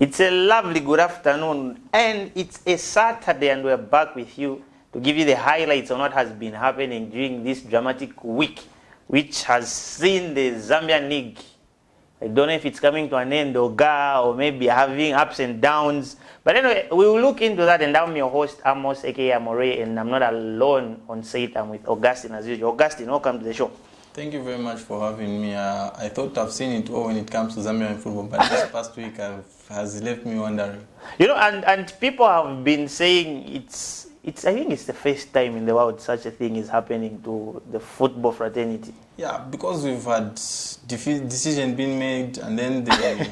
It's a lovely good afternoon, and it's a Saturday, and we're back with you to give you the highlights on what has been happening during this dramatic week, which has seen the Zambian League. I don't know if it's coming to an end or maybe having ups and downs. But anyway, we will look into that, and I'm your host, Amos, aka Amore, and I'm not alone on site. I'm with Augustine as usual. Augustine, welcome to the show. Thank you very much for having me. I thought I've seen it all when it comes to Zambian football, but this past week has left me wondering. You know, and people have been saying it's I think it's the first time in the world such a thing is happening to the football fraternity. Yeah, because we've had decision being made and then they've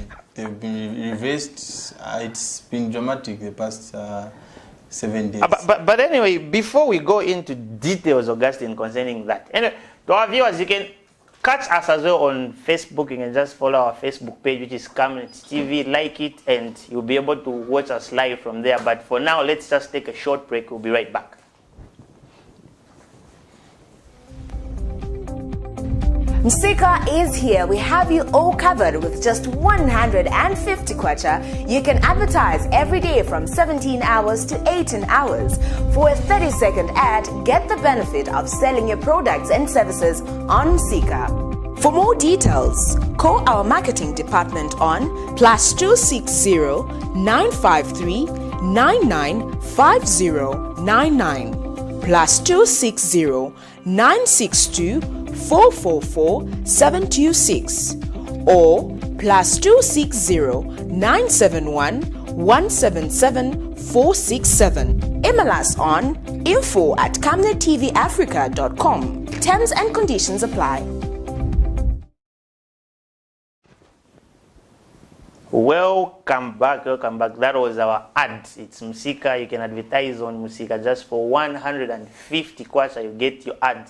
been reversed. It's been dramatic the past 7 days. But anyway, before we go into details, Augustine, concerning that, anyway, to our viewers, you can catch us as well on Facebook. You can just follow our Facebook page, which is Camnet TV, like it, and you'll be able to watch us live from there. But for now, let's just take a short break. We'll be right back. Msika is here. We have you all covered with just 150 kwacha. You can advertise every day from 17 hours to 18 hours. For a 30-second ad, get the benefit of selling your products and services on Msika. For more details, call our marketing department on +260 953 995099 +260 962 444 726 or +260 971 177 467. Email us on info@camnettvafrica.com. Terms and conditions apply. Welcome back. That was our ad. It's Msika. You can advertise on Msika just for 150 kwacha. You get your ad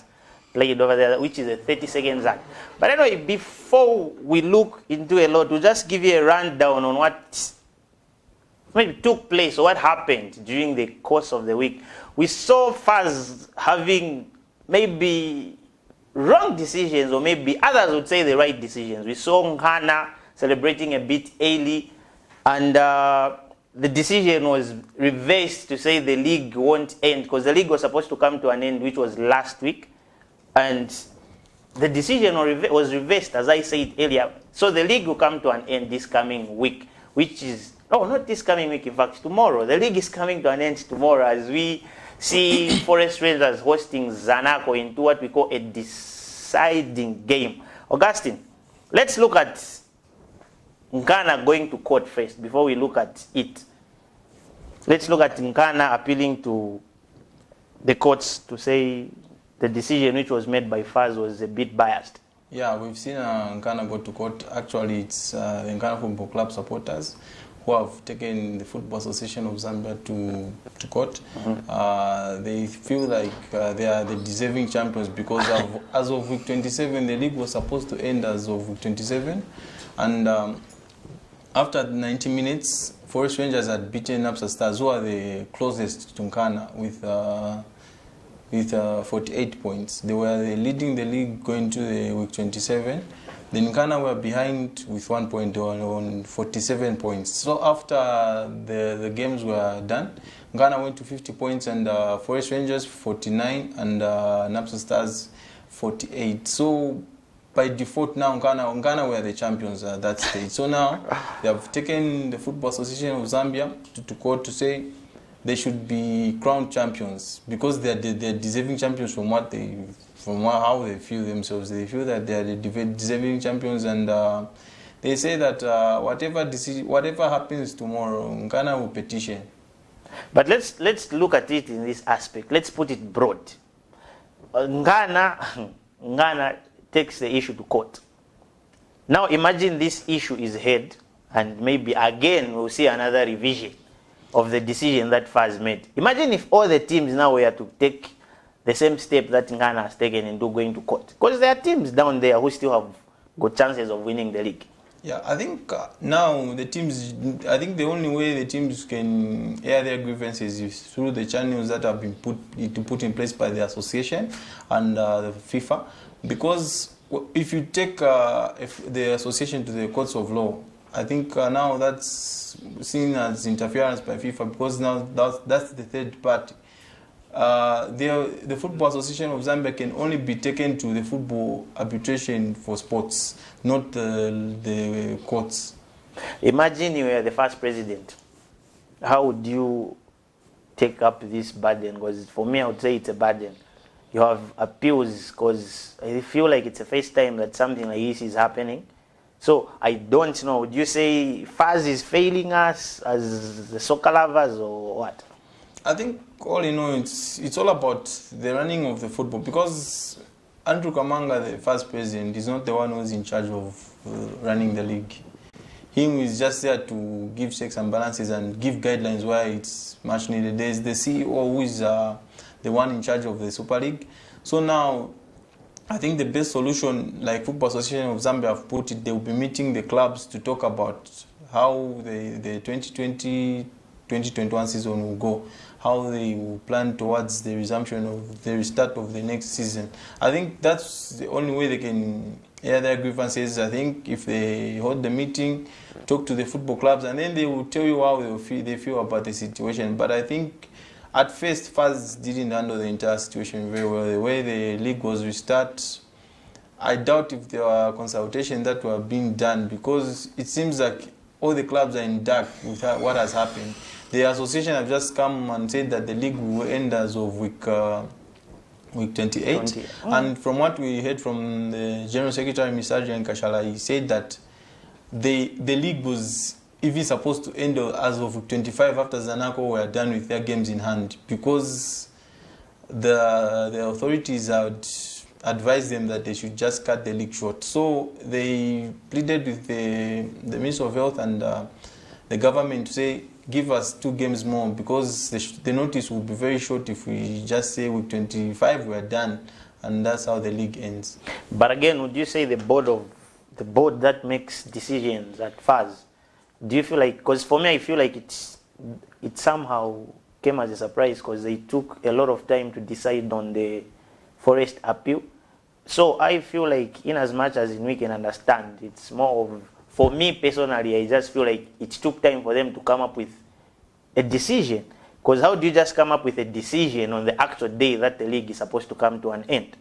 played over there, which is a 30 seconds ad. But anyway, before we look into a lot, we'll just give you a rundown on what maybe took place or what happened during the course of the week. We saw FAZ having maybe wrong decisions, or maybe others would say the right decisions. We saw Nkana celebrating a bit early, and the decision was reversed to say the league won't end, because the league was supposed to come to an end, which was last week. And the decision was reversed, as I said earlier. So the league will come to an end this coming week, which is, not this coming week, in fact, tomorrow. The league is coming to an end tomorrow as we see Forest Rangers hosting Zanaco into what we call a deciding game. Augustine, let's look at Nkana going to court first before we look at it. Let's look at Nkana appealing to the courts to say the decision which was made by FAZ was a bit biased. Yeah, we've seen Nkana go to court. Actually, it's the Nkana Football Club supporters who have taken the Football Association of Zambia to court. Mm-hmm. They feel like they are the deserving champions because as of week 27, the league was supposed to end as of week 27. And after 90 minutes, Forest Rangers had beaten Napsa Stars, who are the closest to Nkana, with 48 points. They were leading the league going to the week 27. Then Nkana were behind with 1 point on 47 points. So after the games were done, Nkana went to 50 points and Forest Rangers 49 and Napsa Stars 48. So by default now, Nkana were the champions at that stage. So now they have taken the Football Association of Zambia to court to say they should be crowned champions because they're deserving champions from how they feel themselves. They feel that they are the deserving champions, and they say that whatever happens tomorrow, Nkana will petition. But let's look at it in this aspect. Let's put it broad. Nkana takes the issue to court. Now imagine this issue is heard, and maybe again we'll see another revision of the decision that FAZ made. Imagine if all the teams now were to take the same step that Nkana has taken and going to court. Because there are teams down there who still have good chances of winning the league. Yeah, I think now the only way the teams can air their grievances is through the channels that have been put in place by the association and the FIFA. Because if you take the association to the courts of law, I think now that's seen as interference by FIFA, because now that's the third party. The Football Association of Zambia can only be taken to the football arbitration for sports, not the courts. Imagine you were the first president. How would you take up this burden? Because for me, I would say it's a burden. You have appeals, because I feel like it's the first time that something like this is happening. So I don't know. Would you say FAS is failing us as the soccer lovers, or what? I think all in all, it's all about the running of the football, because Andrew Kamanga, the first president, is not the one who's in charge of running the league. Him is just there to give checks and balances and give guidelines where it's much needed. There's the CEO who is the one in charge of the Super League. So now, I think the best solution, like Football Association of Zambia have put it, they will be meeting the clubs to talk about how the 2020-2021 season will go, how they will plan towards the resumption of the restart of the next season. I think that's the only way they can air their grievances. I think if they hold the meeting, talk to the football clubs, and then they will tell you how they feel about the situation. But I think at first, FAS didn't handle the entire situation very well. The way the league was restarted, I doubt if there were consultations that were being done, because it seems like all the clubs are in dark with what has happened. The association have just come and said that the league will end as of week 28. And from what we heard from the General Secretary, Mr. Adrian Kashala, he said that the league was even supposed to end as of 25 after Zanaco were done with their games in hand, because the authorities had advised them that they should just cut the league short. So they pleaded with the Minister of Health and the government to say, give us 2 games more, because the notice will be very short if we just say with 25 we're done, and that's how the league ends. But again, would you say the board that makes decisions at FAS, do you feel like, because for me I feel like it somehow came as a surprise, because they took a lot of time to decide on the forest appeal. So I feel like, in as much as we can understand, it's more of, for me personally, I just feel like it took time for them to come up with a decision. Because how do you just come up with a decision on the actual day that the league is supposed to come to an end?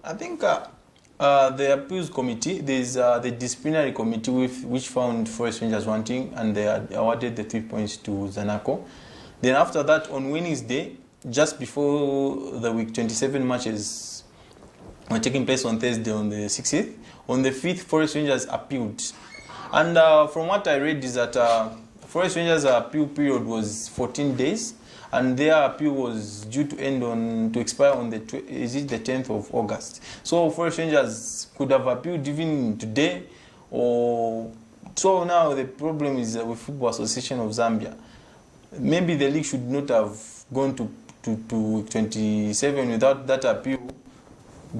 I think the appeals committee, there's the disciplinary committee which found Forest Rangers wanting, and they awarded the 3 points to Zanaco. Then after that, on Wednesday, just before the week 27 matches were taking place on Thursday on the 6th, on the 5th, Forest Rangers appealed. And from what I read is that Forest Rangers' appeal period was 14 days, and their appeal was due to expire on the 10th of August. So Forest Rangers could have appealed even today, or so now the problem is with Football Association of Zambia. Maybe the league should not have gone to 27 without that appeal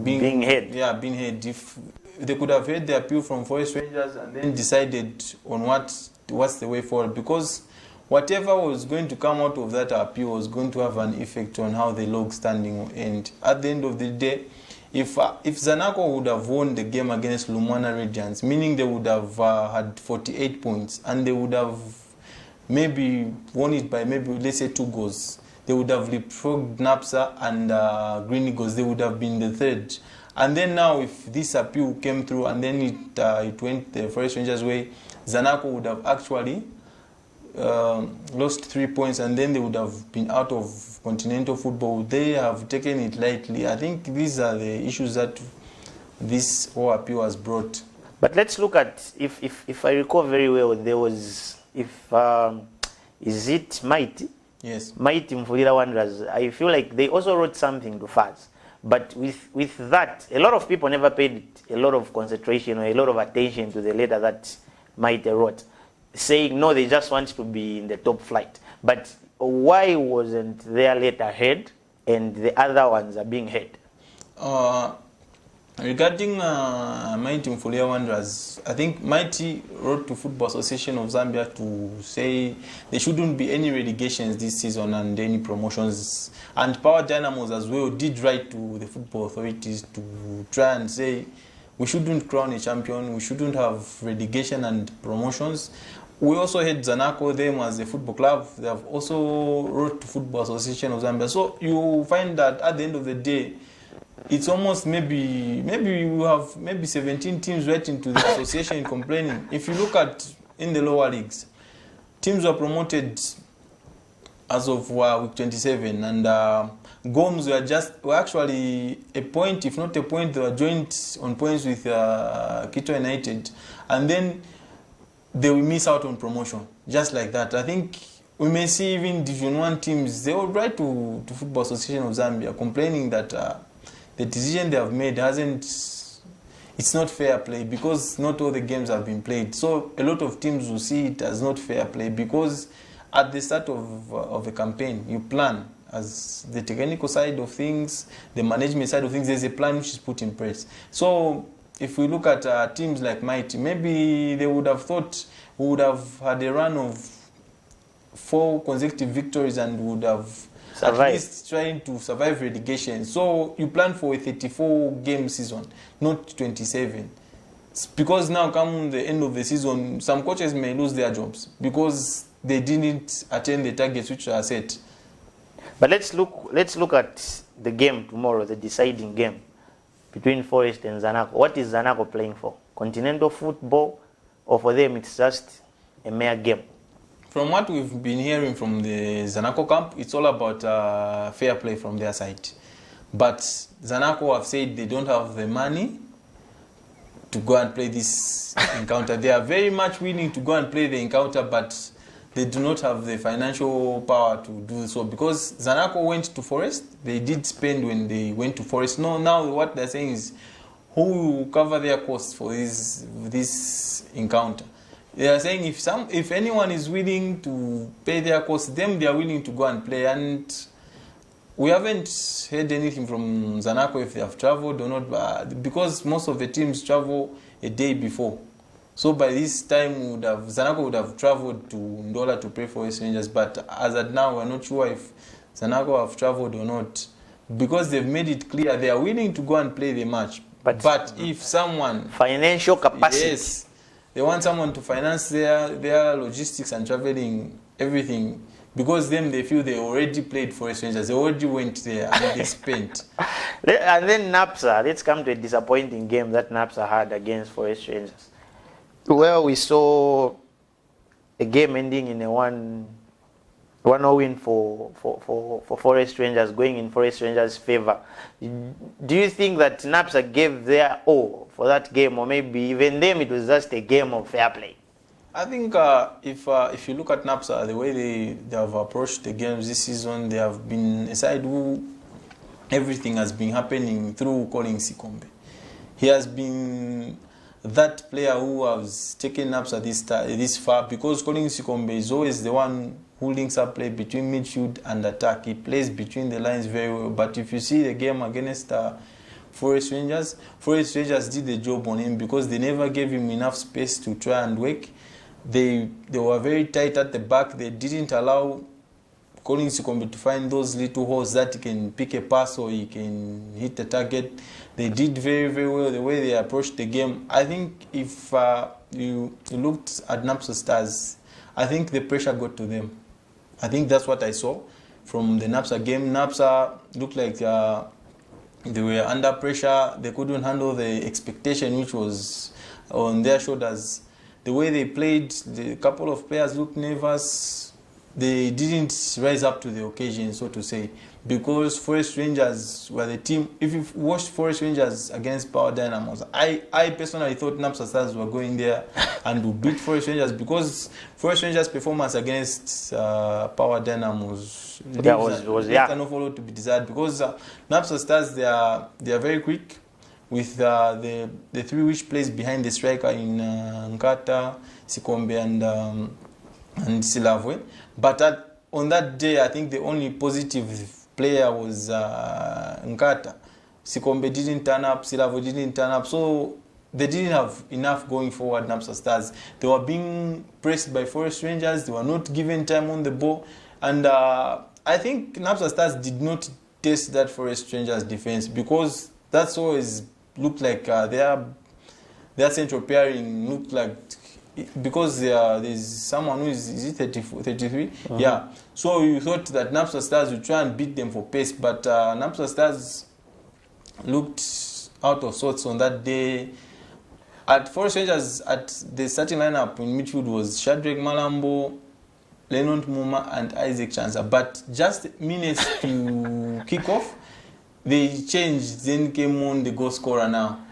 being heard. Yeah, being heard. If they could have heard the appeal from Forest Rangers and then decided on what's the way forward, because whatever was going to come out of that appeal was going to have an effect on how the log standing will end. At the end of the day, if Zanaco would have won the game against Lumwana Radiants, meaning they would have had 48 points, and they would have maybe won it by let's say 2 goals, they would have leapfrogged NAPSA and Green Eagles. They would have been the third. And then now, if this appeal came through and then it went the Forest Rangers' way, Zanaco would have actually lost 3 points, and then they would have been out of continental football. They have taken it lightly. I think these are the issues that this whole appeal has brought. But let's look at, if I recall very well, there was, is it Mighty? Yes. Mighty Mvulira Wanderers. I feel like they also wrote something to FAS. But with that, a lot of people never paid a lot of concentration or a lot of attention to the letter that Mighty wrote, saying, no, they just want to be in the top flight. But why wasn't their letter heard and the other ones are being heard? Regarding Mighty Mvulira Wanderers, I think Mighty wrote to Football Association of Zambia to say there shouldn't be any relegations this season and any promotions. And Power Dynamos as well did write to the football authorities to try and say we shouldn't crown a champion. We shouldn't have relegation and promotions. We also had Zanaco, them as a football club. They have also wrote to Football Association of Zambia. So you find that at the end of the day, it's almost maybe we have maybe 17 teams writing to the association complaining. If you look at in the lower leagues, teams were promoted as of week 27, and Gomes were actually a point, if not a point, they were joint on points with Quito United, and then they will miss out on promotion, just like that. I think we may see even Division 1 teams, they will write to Football Association of Zambia complaining that the decision they have made it's not fair play, because not all the games have been played. So a lot of teams will see it as not fair play, because at the start of a campaign, you plan as the technical side of things, the management side of things, there's a plan which is put in place. So if we look at teams like Mighty, maybe they would have thought we would have had a run of 4 consecutive victories and would have at least trying to survive relegation. So you plan for a 34-game season, not 27. It's because now come the end of the season, some coaches may lose their jobs because they didn't attain the targets which are set. But let's look at the game tomorrow, the deciding game between Forest and Zanaco. What is Zanaco playing for? Continental football, or for them it's just a mere game? From what we've been hearing from the Zanaco camp, it's all about fair play from their side. But Zanaco have said they don't have the money to go and play this encounter. They are very much willing to go and play the encounter, but they do not have the financial power to do so, because Zanaco went to Forest. They did spend when they went to Forest. No, now what they're saying is who will cover their costs for this encounter. They are saying if anyone is willing to pay their costs, them they are willing to go and play. And we haven't heard anything from Zanaco if they have traveled or not, because most of the teams travel a day before. So by this time, Zanaco would have traveled to Ndola to play for Forest Rangers. But as at now, we're not sure if Zanaco have traveled or not, because they've made it clear they are willing to go and play the match. But if someone... Financial capacity. Yes. They want someone to finance their logistics and traveling, everything. Because them, they feel they already played Forest Rangers. They already went there and they spent. And then NAPSA. Let's come to a disappointing game that NAPSA had against Forest Rangers. Well, we saw a game ending in a 1-0 win for Forest Rangers, going in Forest Rangers' favor. Do you think that NAPSA gave their all for that game, or maybe even them it was just a game of fair play? I think if you look at NAPSA, the way they have approached the games this season, they have been a side who everything has been happening through Collins Sikombe. He has been that player who has taken NAPSA this far, because Collins Sikombe is always the one who links up play between midfield and attack. He plays between the lines very well. But if you see the game against Forest Rangers did the job on him, because they never gave him enough space to try and work. They were very tight at the back. They didn't allow Collins Sikombe to find those little holes that he can pick a pass or he can hit the target. They did very, very well the way they approached the game. I think if you looked at NAPSA Stars, I think the pressure got to them. I think that's what I saw from the NAPSA game. NAPSA looked like they were under pressure. They couldn't handle the expectation which was on their shoulders. The way they played, the couple of players looked nervous. They didn't rise up to the occasion, so to say, because Forest Rangers were the team. If you watched Forest Rangers against Power Dynamos, I personally thought NAPSA Stars were going there and would beat Forest Rangers, because Forest Rangers' performance against Power Dynamos was an awful lot to be desired, because NAPSA Stars, they are very quick with the three which plays behind the striker in Nkata, Sikombe and Silavwe. But on that day, I think the only positive player was Nkata. Sikombe didn't turn up, Silavwe didn't turn up, so they didn't have enough going forward, NAPSA Stars. They were being pressed by Forest Rangers, they were not given time on the ball, and I think NAPSA Stars did not test that Forest Rangers defense, because that's always looked like their their central pairing looked like, because there's someone who is it 34, 33? Yeah. So you thought that Napsa Stars would try and beat them for pace, but Napsa Stars looked out of sorts on that day. At Forest Rangers, at the starting lineup in midfield was Shadrack Malambo, Lennon Muma and Isaac Chanza. But just minutes to kick off, they changed, then came on the goal scorer now.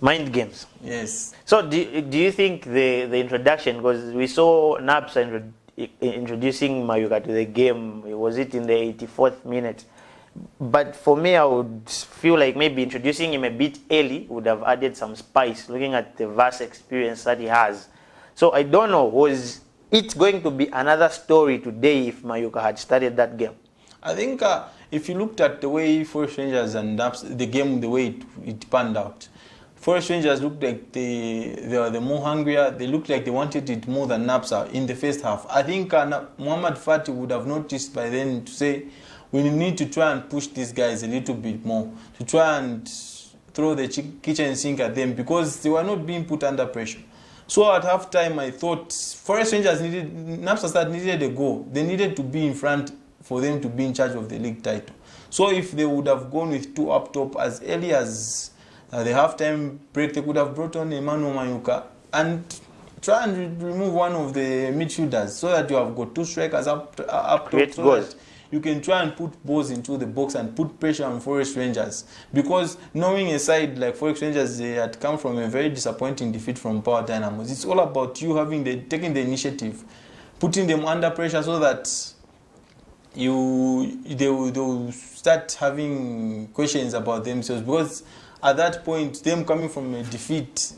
Mind games. Yes. So do you think the introduction, because we saw Napsa introducing Mayuka to the game, was it in the 84th minute? But for me, I would feel like maybe introducing him a bit early would have added some spice, looking at the vast experience that he has. So I don't know, was it going to be another story today if Mayuka had started that game? I think if you looked at the way Forest Rangers and Napsa, the game, the way it panned out, Forest Rangers looked like they were the more hungrier. They looked like they wanted it more than Napsa in the first half. I think Muhammad Fati would have noticed by then to say, we need to try and push these guys a little bit more, to try and throw the kitchen sink at them, because they were not being put under pressure. So at halftime, I thought Forest Rangers Napsa Stars needed a goal. They needed to be in front for them to be in charge of the league title. So if they would have gone with two up top as early as the halftime break, they could have brought on Emmanuel Mayuka and try and remove one of the midfielders, so that you have got two strikers up top, so that you can try and put balls into the box and put pressure on Forest Rangers. Because knowing a side like Forest Rangers, they had come from a very disappointing defeat from Power Dynamos. It's all about you taking the initiative, putting them under pressure, so that they will start having questions about themselves. Because at that point, them coming from a defeat,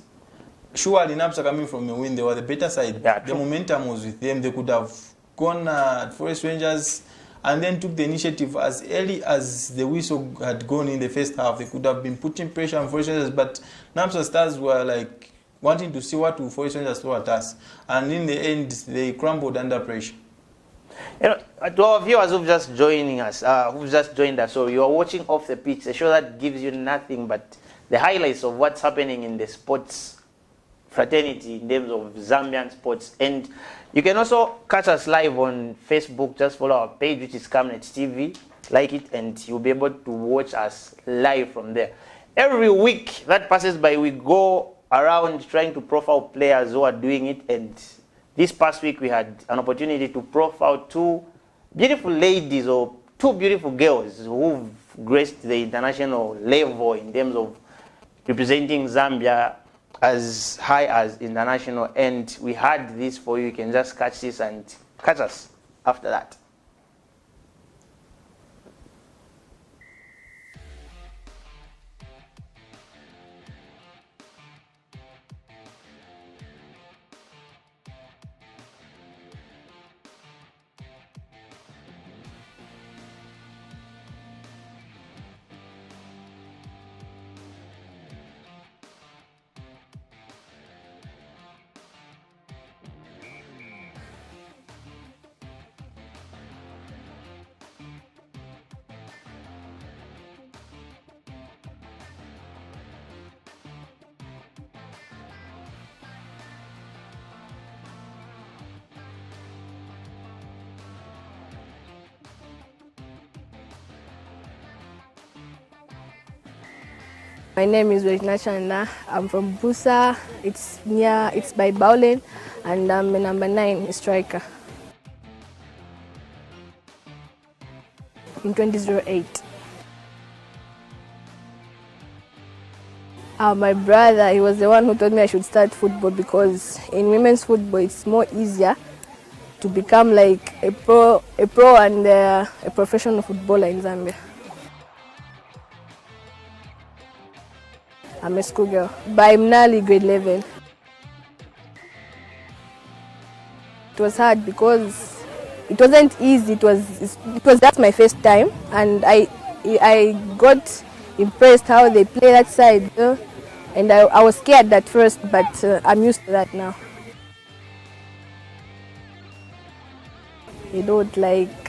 surely Napsa coming from a win, they were the better side. Yeah, the momentum was with them. They could have gone at Forest Rangers and then took the initiative as early as the whistle had gone in the first half. They could have been putting pressure on Forest Rangers, but Napsa Stars were like wanting to see what will Forest Rangers throw at us. And in the end, they crumbled under pressure. You know, to our viewers who've just joined us, so you are watching Off the Pitch, a show that gives you nothing but the highlights of what's happening in the sports fraternity in terms of Zambian sports. And you can also catch us live on Facebook. Just follow our page, which is Camnet TV. Like it, and you'll be able to watch us live from there. Every week that passes by, we go around trying to profile players who are doing it. And this past week, we had an opportunity to profile two beautiful ladies, or two beautiful girls who've graced the international level in terms of representing Zambia as high as international. And we had this for you. You can just catch this and catch us after that. My name is Regina Chanda. I'm from Busa. It's by Bowlen, and I'm a number 9 striker. In 2008. My brother, he was the one who told me I should start football, because in women's football it's more easier to become like a pro and a professional footballer in Zambia. I'm a schoolgirl by Mnali grade 11. It was hard because it wasn't easy. It was that's my first time, and I got impressed how they play that side, and I was scared at first, but I'm used to that now. You don't like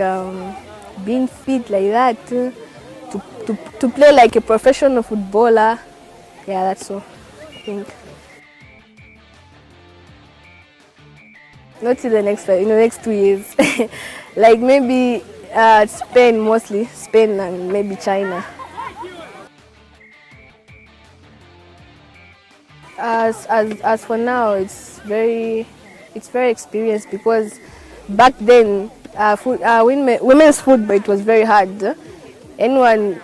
being fit like that to play like a professional footballer. Yeah, that's all, I think. Not in the next next 2 years. Like maybe Spain mostly, Spain and maybe China. As for now, it's very experienced because back then women's football, it was very hard. Anyone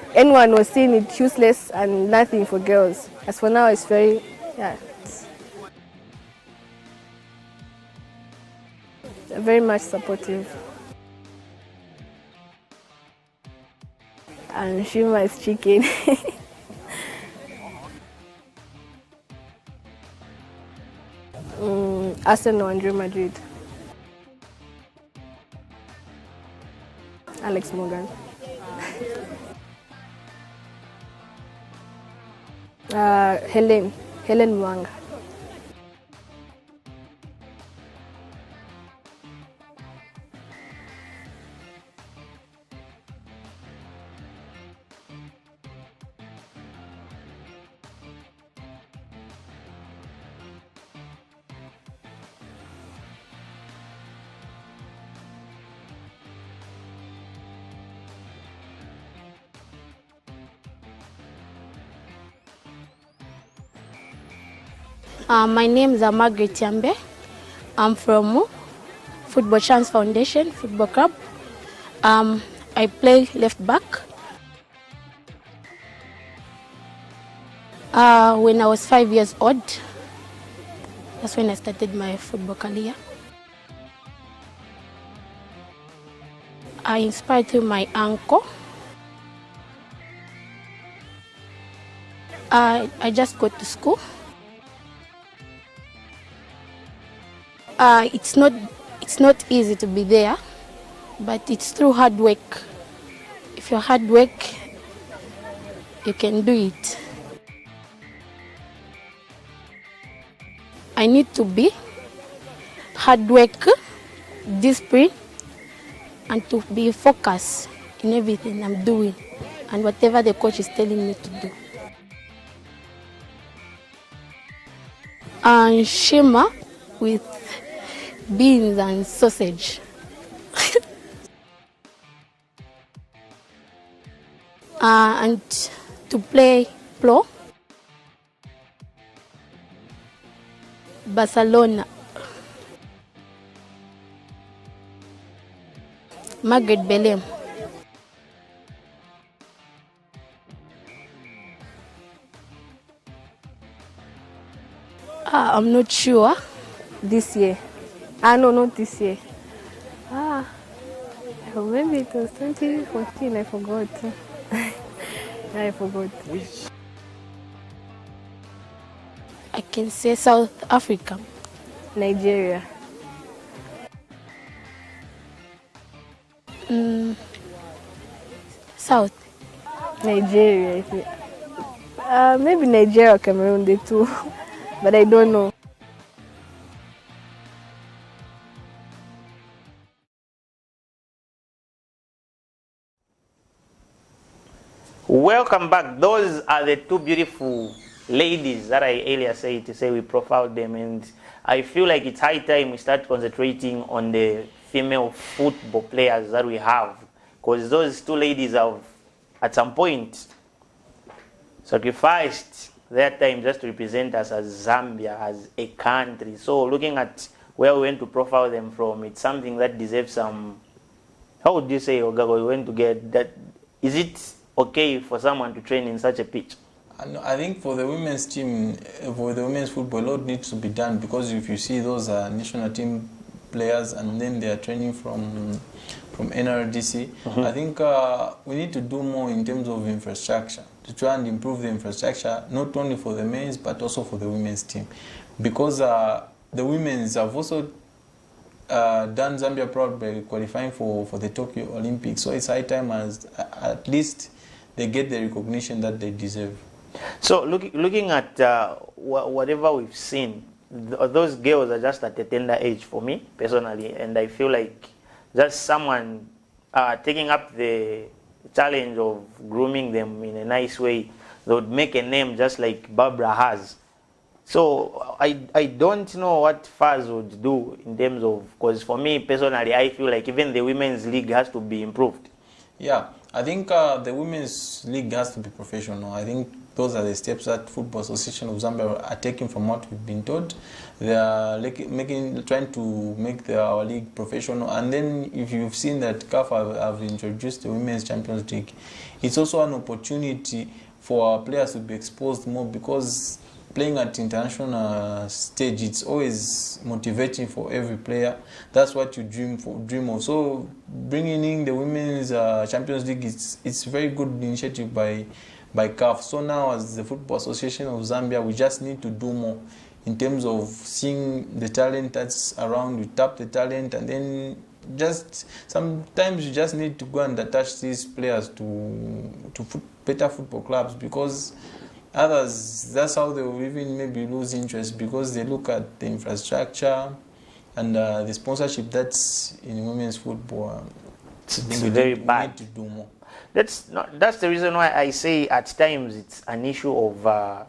was seeing it useless and nothing for girls. As for now, it's very very much supportive. And Shima is chicken. Arsenal and Real Madrid. Alex Morgan. Helen Mwanga. My name is Margaret Yambe. I'm from Football Chance Foundation Football Club. I play left back. When I was 5 years old, that's when I started my football career. I inspired through my uncle. I just got to school. It's not easy to be there, but it's through hard work. If you're hard work, you can do it. I need to be hard work, discipline, and to be focused in everything I'm doing and whatever the coach is telling me to do. And Shima with beans and sausage. And to play pro, Barcelona. Margaret Belem. I'm not sure. This year. No, not this year. Maybe it was 2014, I forgot. I forgot. I can say South Africa. Nigeria. South. Nigeria, I think. Maybe Nigeria or Cameroon, the two. But I don't know. Welcome back. Those are the two beautiful ladies that I earlier said to say we profiled them, and I feel like it's high time we start concentrating on the female football players that we have, because those two ladies have at some point sacrificed their time just to represent us as Zambia, as a country. So looking at where we went to profile them from, it's something that deserves some, how would you say, Ogago, we went to get that? Is it okay for someone to train in such a pitch? I think for the women's team, for the women's football, a lot needs to be done, because if you see those national team players and then they are training from NRDC, I think we need to do more in terms of infrastructure to try and improve the infrastructure, not only for the men's but also for the women's team, because the women's have also done Zambia proud by qualifying for the Tokyo Olympics. So it's high time as at least they get the recognition that they deserve. So looking at whatever we've seen, those girls are just at a tender age for me personally, and I feel like just someone taking up the challenge of grooming them in a nice way, they would make a name just like Barbara has. So I don't know what FAS would do in terms of, because for me personally, I feel like even the women's league has to be improved. Yeah, I think the women's league has to be professional. I think those are the steps that Football Association of Zambia are taking from what we've been told. They are trying to make our league professional. And then if you've seen that CAF have introduced the Women's Champions League, it's also an opportunity for our players to be exposed more, because playing at international stage, it's always motivating for every player. That's what you dream of. So bringing in the Women's Champions League, it's a very good initiative by CAF. So now, as the Football Association of Zambia, we just need to do more in terms of seeing the talent that's around. We tap the talent, and then just sometimes you just need to go and attach these players to better football clubs, because others, that's how they will even maybe lose interest, because they look at the infrastructure and the sponsorship that's in women's football. It's very bad. We need to do more. That's the reason why I say at times it's an issue of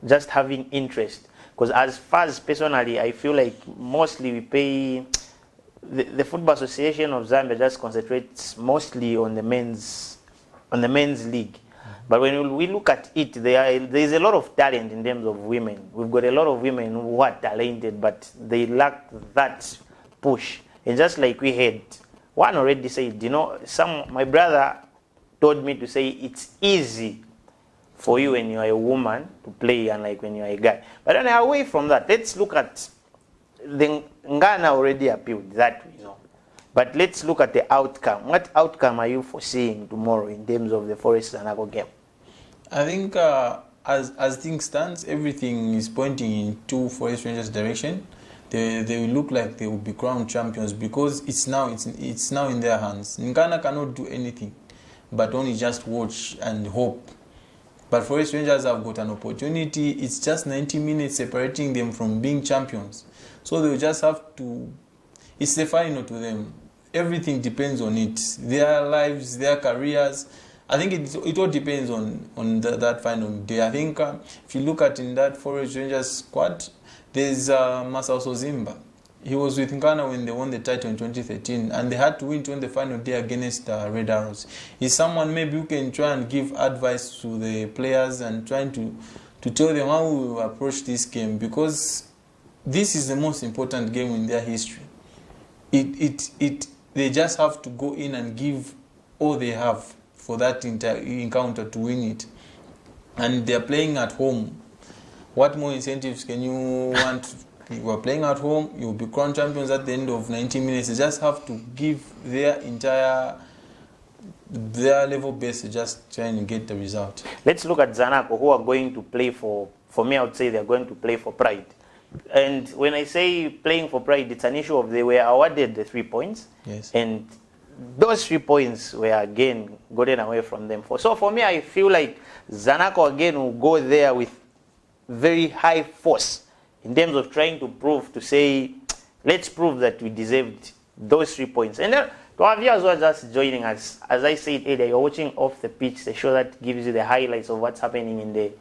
just having interest. Because as far as personally, I feel like mostly we pay, the Football Association of Zambia just concentrates mostly on the men's league. But when we look at it, there is a lot of talent in terms of women. We've got a lot of women who are talented, but they lack that push. And just like we had, one already said, my brother told me to say it's easy for you when you are a woman to play, unlike when you are a guy. But then away from that, let's look at the Ngana already appealed that way, But let's look at the outcome. What outcome are you foreseeing tomorrow in terms of the Forest Zanaco game? I think as things stand, everything is pointing into Forest Rangers' direction. They will look like they will be crowned champions, because it's now in their hands. Ngana cannot do anything but only just watch and hope. But Forest Rangers have got an opportunity. It's just 90 minutes separating them from being champions. So they will just have to, it's the final to them. Everything depends on it. Their lives, their careers. I think it all depends on that final day. I think if you look at in that Forest Rangers squad, there's Masao Sozimba. He was with Ngana when they won the title in 2013, and they had to win on the final day against Red Arrows. He's someone maybe who can try and give advice to the players and trying to tell them how we will approach this game, because this is the most important game in their history. They just have to go in and give all they have for that encounter to win it. And they're playing at home. What more incentives can you want? You are playing at home, you'll be crowned champions at the end of 90 minutes. They just have to give their level best to just try and get the result. Let's look at Zanaco, who are going to play for me, I would say they're going to play for pride. And when I say playing for pride, it's an issue of they were awarded the 3 points. Yes. And those 3 points were again gotten away from them. So for me, I feel like Zanaco again will go there with very high force in terms of trying to prove, to say, let's prove that we deserved those 3 points. And then to our viewers who are just joining us, as I said earlier, you're watching Off the Pitch, the show that gives you the highlights of what's happening in the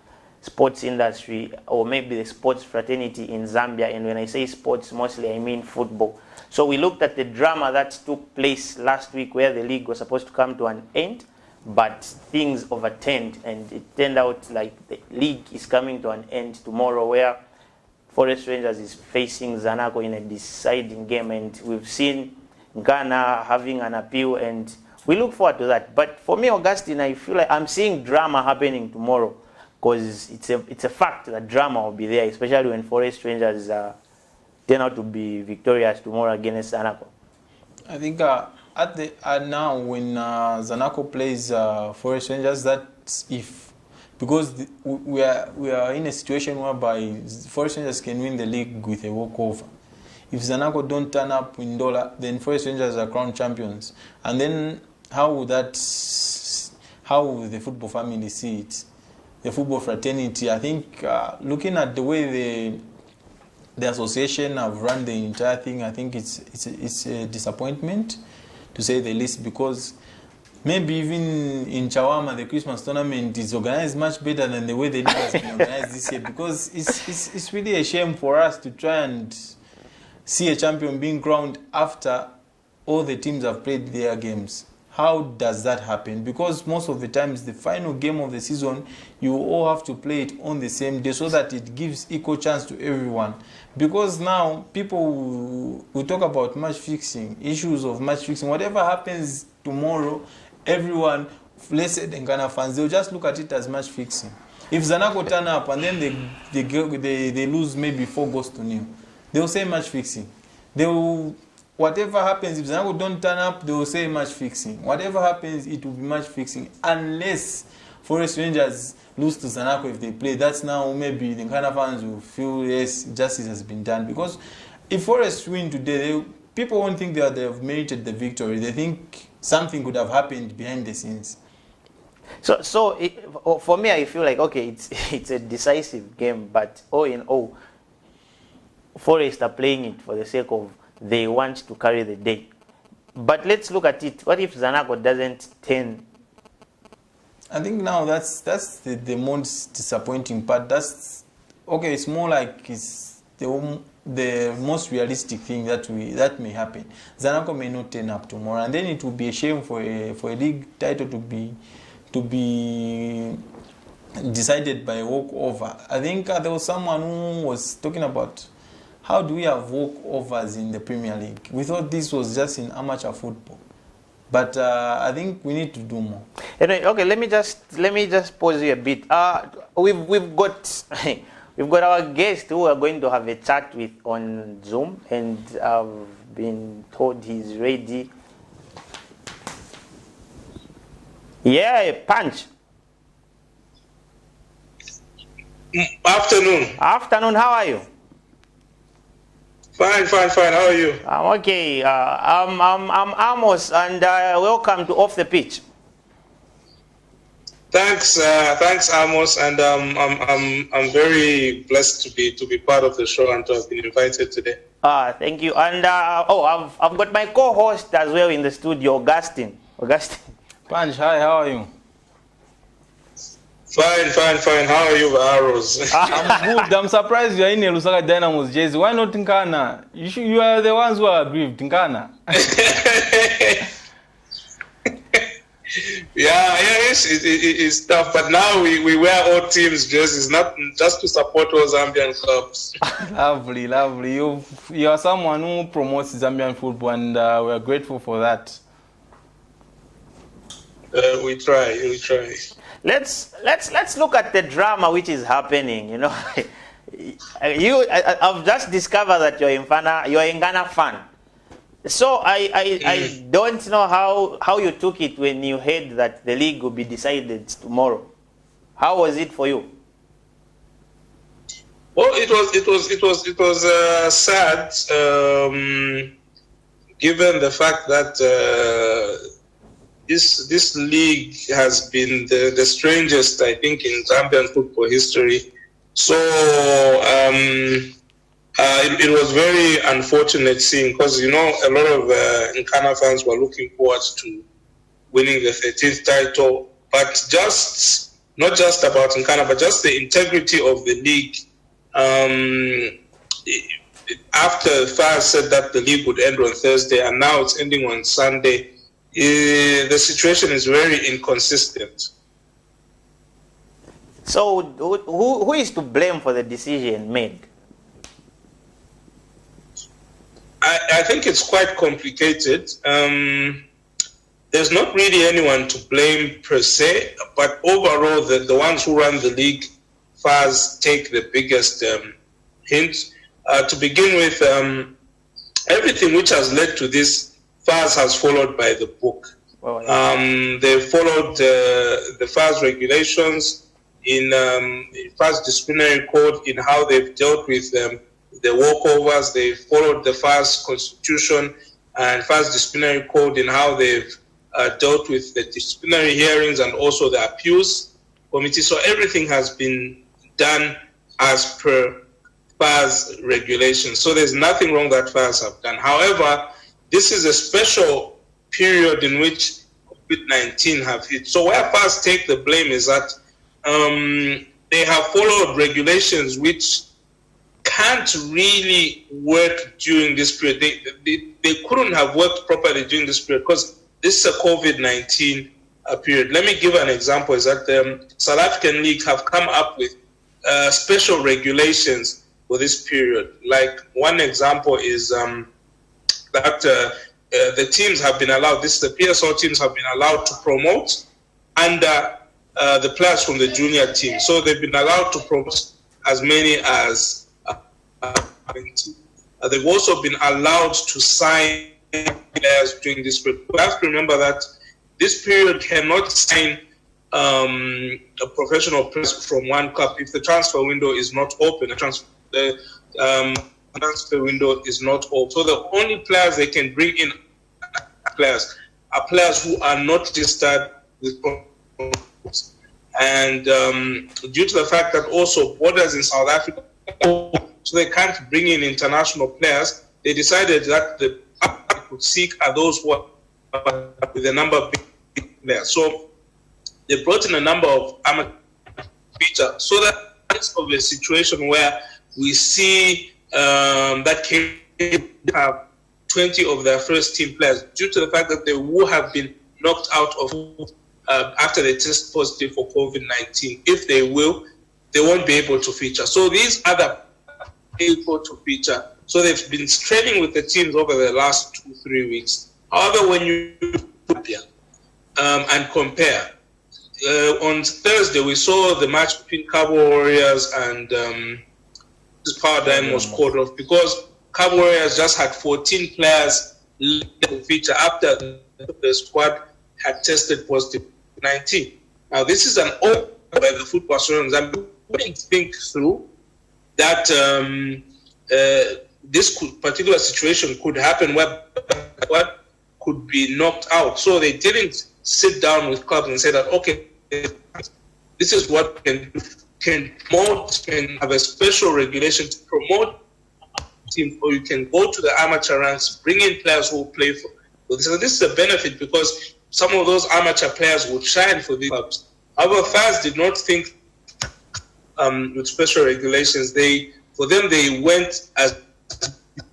sports industry, or maybe the sports fraternity in Zambia. And when I say sports, mostly I mean football. So we looked at the drama that took place last week, where the league was supposed to come to an end, but things overturned, and it turned out like the league is coming to an end tomorrow, where Forest Rangers is facing Zanaco in a deciding game. And we've seen Ghana having an appeal, and we look forward to that. But for me, Augustine, I feel like I'm seeing drama happening tomorrow, because it's a fact that drama will be there, especially when Forest Rangers turn out to be victorious tomorrow against Zanaco. I think now when Zanaco plays Forest Rangers, that's if, because we are in a situation whereby Forest Rangers can win the league with a walkover. If Zanaco don't turn up in Dollar, then Forest Rangers are crowned champions. And then how will the football family see it? The football fraternity, I think, looking at the way the association have run the entire thing, I think it's a disappointment, to say the least, because maybe even in Chawama, the Christmas tournament is organized much better than the way the league has been organized this year, because it's really a shame for us to try and see a champion being crowned after all the teams have played their games. How does that happen? Because most of the times the final game of the season, you all have to play it on the same day so that it gives equal chance to everyone. Because now people will talk about match fixing, issues of match fixing. Whatever happens tomorrow, everyone, let's say the Ghana fans, they'll just look at it as match fixing. If Zanaco turn up and then they lose maybe 4 goals to 0, they'll say match fixing. Whatever happens, if Zanaco don't turn up, they will say match fixing. Whatever happens, it will be match fixing. Unless Forest Rangers lose to Zanaco if they play, that's now maybe the Ghana fans will feel, yes, justice has been done. Because if Forest win today, people won't think that they have merited the victory. They think something could have happened behind the scenes. So for me, I feel like, okay, it's a decisive game, but all in all, Forest are playing it for the sake of they want to carry the day. But let's look at it. What if Zanaco doesn't turn? I think now that's the most disappointing part. That's okay. It's more like it's the most realistic thing that may happen. Zanaco may not turn up tomorrow, and then it would be a shame for a league title to be decided by a walkover. I think there was someone who was talking about, how do we have walkovers in the Premier League? We thought this was just in amateur football, but I think we need to do more. Anyway, okay, let me just pause you a bit. We've got our guest who are going to have a chat with on Zoom, and I've been told he's ready. Yeah, Punch. Afternoon. Afternoon. How are you? Fine. How are you? I'm okay. I'm Amos, and welcome to Off the Pitch. Thanks, Amos, and I'm very blessed to be part of the show and to have been invited today. Thank you. And I've got my co-host as well in the studio, Augustine. Punch, hi. How are you? Fine. How are you, Arrows? I'm good. I'm surprised you're in a Lusaka Dynamos jersey. Why not in Ghana? You are the ones who are aggrieved in Ghana. Yeah, it's tough. But now we wear all teams' jerseys, not just to support all Zambian clubs. Lovely. You are someone who promotes Zambian football, and we are grateful for that. We try. Let's look at the drama which is happening. You know, I've just discovered that you're in Ghana fan. So I don't know how you took it when you heard that the league will be decided tomorrow. How was it for you? Well, it was sad, given the fact that this league has been the strangest, I think, in Zambian football history. So it was very unfortunate seeing, because a lot of Nkana fans were looking forward to winning the 13th title, but not just about Nkana, but just the integrity of the league. After FAS said that the league would end on Thursday, and now it's ending on Sunday, the situation is very inconsistent. So who is to blame for the decision made? I think it's quite complicated. There's not really anyone to blame per se, but overall the ones who run the league, FAS, take the biggest hint. To begin with, everything which has led to this, FAS has followed by the book. They followed the FAS regulations in FAS disciplinary code in how they've dealt with the walkovers. They followed the FAS constitution and FAS disciplinary code in how they've dealt with the disciplinary hearings and also the appeals committee. So everything has been done as per FAS regulations. So there's nothing wrong that FAS have done. However, this is a special period in which COVID-19 have hit. So where FAS take the blame is that they have followed regulations which can't really work during this period. They couldn't have worked properly during this period because this is a COVID-19 period. Let me give an example. Is that the South African leagues have come up with special regulations for this period. Like one example is that the teams have been allowed, the PSL teams have been allowed to promote under the players from the junior team. So they've been allowed to promote as many as 20. They've also been allowed to sign players during this period. We have to remember that this period cannot sign a professional player from one club if the transfer window is not open. The transfer window is not open. So the only players they can bring in are players who are not registered with clubs. And due to the fact that also borders in South Africa, so they can't bring in international players, they decided that the they could seek are those who are with a number of big players. So they brought in a number of amateur features. So that's of a situation where we see that can have 20 of their first team players due to the fact that they will have been knocked out of after they test positive for COVID-19. If they will, they won't be able to feature. So these other able to feature. So they've been training with the teams over the last 2-3 weeks. However, when you and compare, on Thursday we saw the match between Cabo Warriors and this Power Dynamos called off because Cabo Warriors just had 14 players to feature after the squad had tested positive 19. Now this is an order by the Football Association. I wouldn't think through that this particular situation could happen where what could be knocked out. So they didn't sit down with clubs and say that, okay, this is what can have a special regulation to promote teams, or you can go to the amateur ranks, bring in players who will play for. So this is a benefit because some of those amateur players would shine for these clubs. However, FAS did not think with special regulations. For them, they went as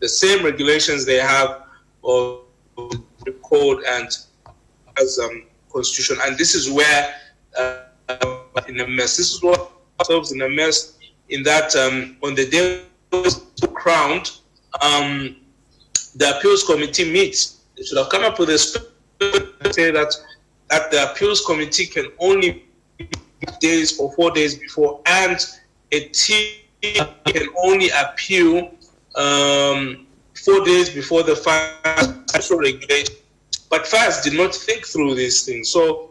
the same regulations they have of the code and as constitution. And this is where in a mess. This is what ourselves in a mess. In that on the day crowned, the appeals committee meets. They should have come up with a say that the appeals committee can only days or 4 days before, and a team can only appeal 4 days before the financial regulation. But FAS did not think through these things. So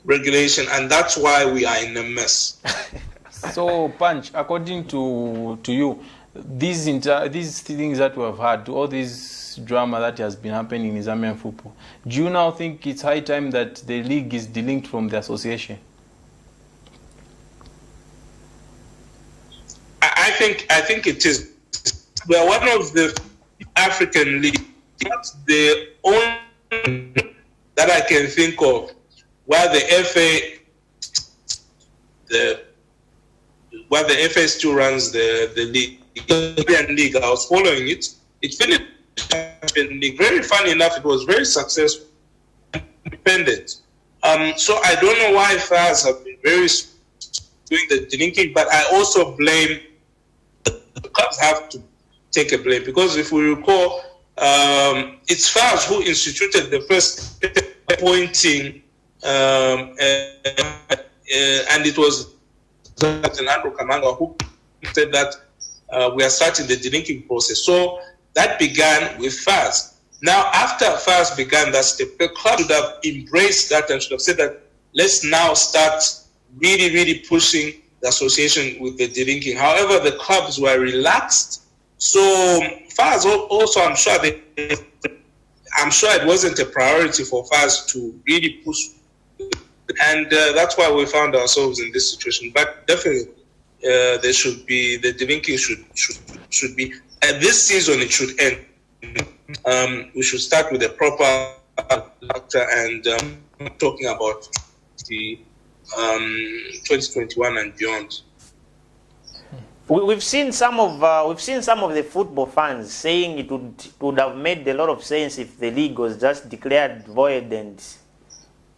regulation, and that's why we are in a mess. So, Punch, according to you, these things that we have had, all this drama that has been happening in Zambian football, do you now think it's high time that the league is delinked from the association? I think it is. We are one of the African leagues. That's the only that I can think of where the FA still runs the league. The European League, I was following it. It finished very funny enough. It was very successful, independent. So I don't know why FAS have been very doing the delinking, but I also blame the clubs. Have to take a blame because if we recall, it's FAS who instituted the first appointing, and it was Andrew Kamanga who said that we are starting the delinking process. So that began with FAS. Now, after FAS began that step, the club should have embraced that and should have said that let's now start really pushing the association with the delinking. However, the clubs were relaxed. So FAS also, I'm sure it wasn't a priority for FAS to really push, and that's why we found ourselves in this situation. But definitely, there should be the delinking should be. And this season, it should end. We should start with a proper and talking about the 2021 and beyond. We've seen some of the football fans saying it would have made a lot of sense if the league was just declared void and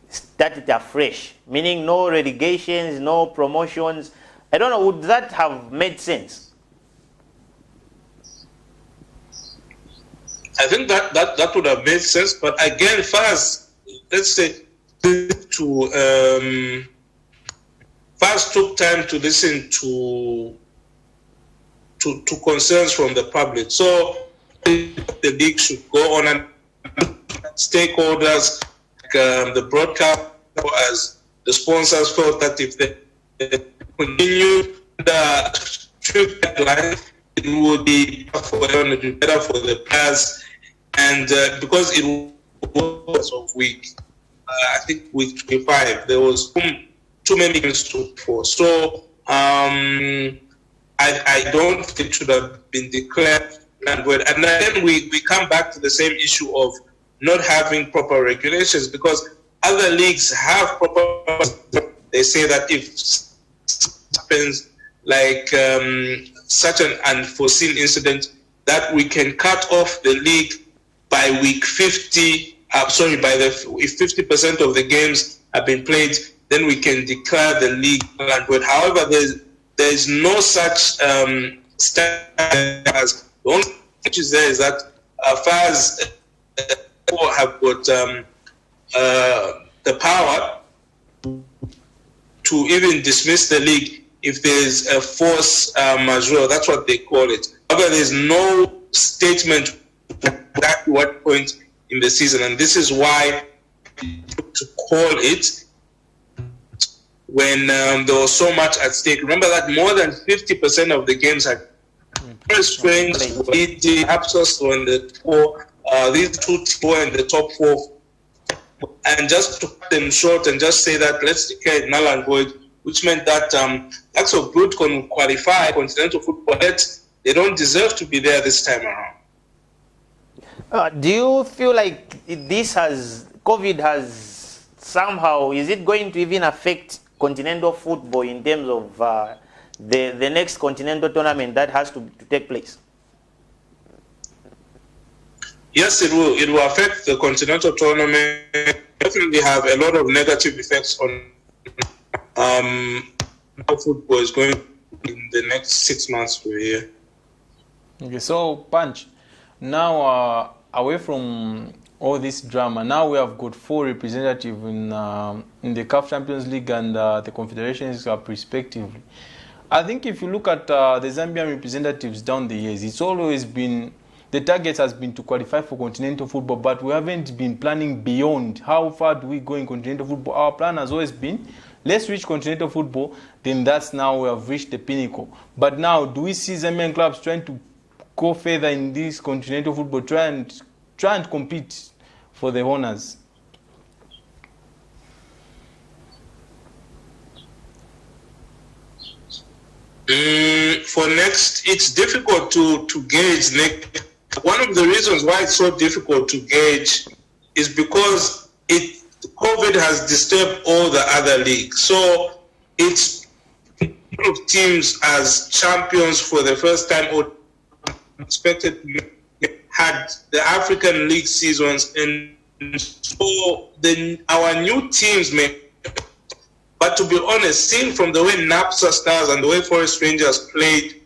started afresh, meaning no relegations, no promotions. I don't know, would that have made sense? I think that would have made sense, but again, first, let's say, first took time to listen to concerns from the public. So the league should go on, and stakeholders, like, the broadcast, as the sponsors felt that if they continue the strict deadline, it would be better for the players, and because it was of week, I think week 25, there was too many games to for. So I don't think it should have been declared and then we come back to the same issue of not having proper regulations, because other leagues have proper. They say that if happens like such an unforeseen incident, that we can cut off the league by week 50. If 50% of the games have been played, then we can declare the league null and void. However, there is no such standard. The only thing which is there is that FAS have got the power to even dismiss the league if there's a force majeure. That's what they call it. However, there's no statement at what point in the season, and this is why to call it when there was so much at stake. Remember that more than 50% of the games had very strange. The Apsos were in the four, these two were in the top four, and just to cut them short and just say that let's declare it null and void, which meant that Axel Brut can qualify continental football, yet they don't deserve to be there this time around. Do you feel like COVID has somehow, is it going to even affect continental football in terms of the next continental tournament that has to take place? Yes, it will. It will affect the continental tournament. Definitely have a lot of negative effects on how football is going in the next 6 months to a year. Okay, so Punch, now away from all this drama, now we have got 4 representatives in the CAF Champions League and the Confederations respectively. I think if you look at the Zambian representatives down the years, it's always been, the target has been to qualify for continental football, but we haven't been planning beyond. How far do we go in continental football? Our plan has always been, let's reach continental football, then that's now we have reached the pinnacle. But now, do we see Zambian clubs trying to go further in this continental football, try and compete for the honors? For next, it's difficult to gauge. One of the reasons why it's so difficult to gauge is because COVID has disturbed all the other leagues. So it's teams as champions for the first time or expected had the African League seasons, and so then our new teams may. But to be honest, seeing from the way NAPSA Stars and the way Forest Rangers played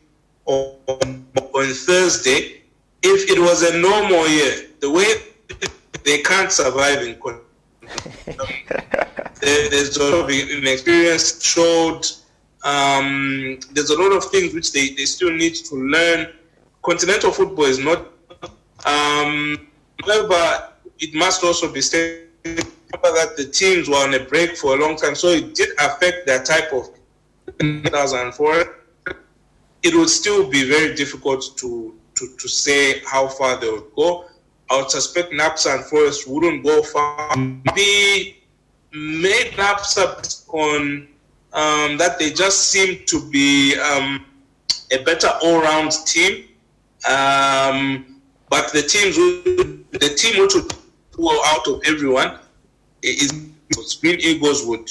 on Thursday, if it was a normal year, the way they can't survive in there's a lot of inexperience showed. There's a lot of things which they still need to learn. Continental football is not. However, it must also be stated that the teams were on a break for a long time, so it did affect their type of 2004. It would still be very difficult to say how far they would go. I would suspect NAPSA and Forest wouldn't go far. Maybe made NAPSA on that they just seem to be a better all-round team. But the team which would duo out of everyone is Green Eagles would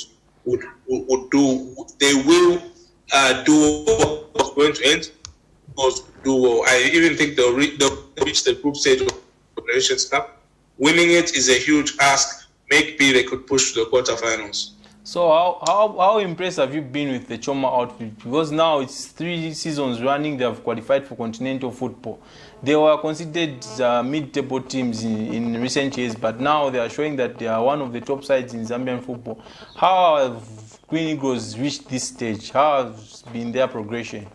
do. They will do what's going to end. Do I even think they'll reach the group stage of the Nations Cup. Winning it is a huge ask. Maybe they could push to the quarterfinals. So how impressed have you been with the Choma outfit? Because now it's 3 seasons running, they have qualified for continental football. They were considered mid-table teams in recent years, but now they are showing that they are one of the top sides in Zambian football. How have Green Eagles reached this stage? How has been their progression?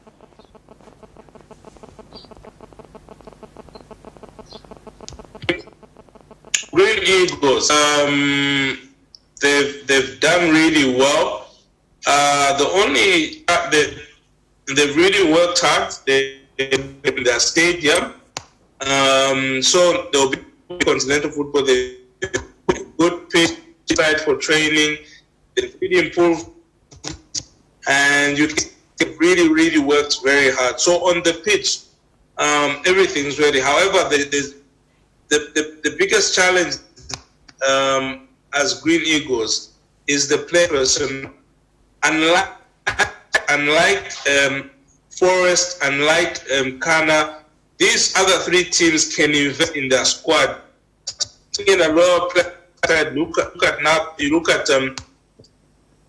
Green Eagles, they've done really well. They've really worked hard. In their stadium, so there'll be continental football. They good pitch side for training. They've really improved, and they've really worked very hard. So on the pitch, everything's ready. However, the biggest challenge as Green Eagles is the player person. Unlike Forest, unlike Kana, these other 3 teams can invest in their squad. Taking a lot of players. Look at now. You look at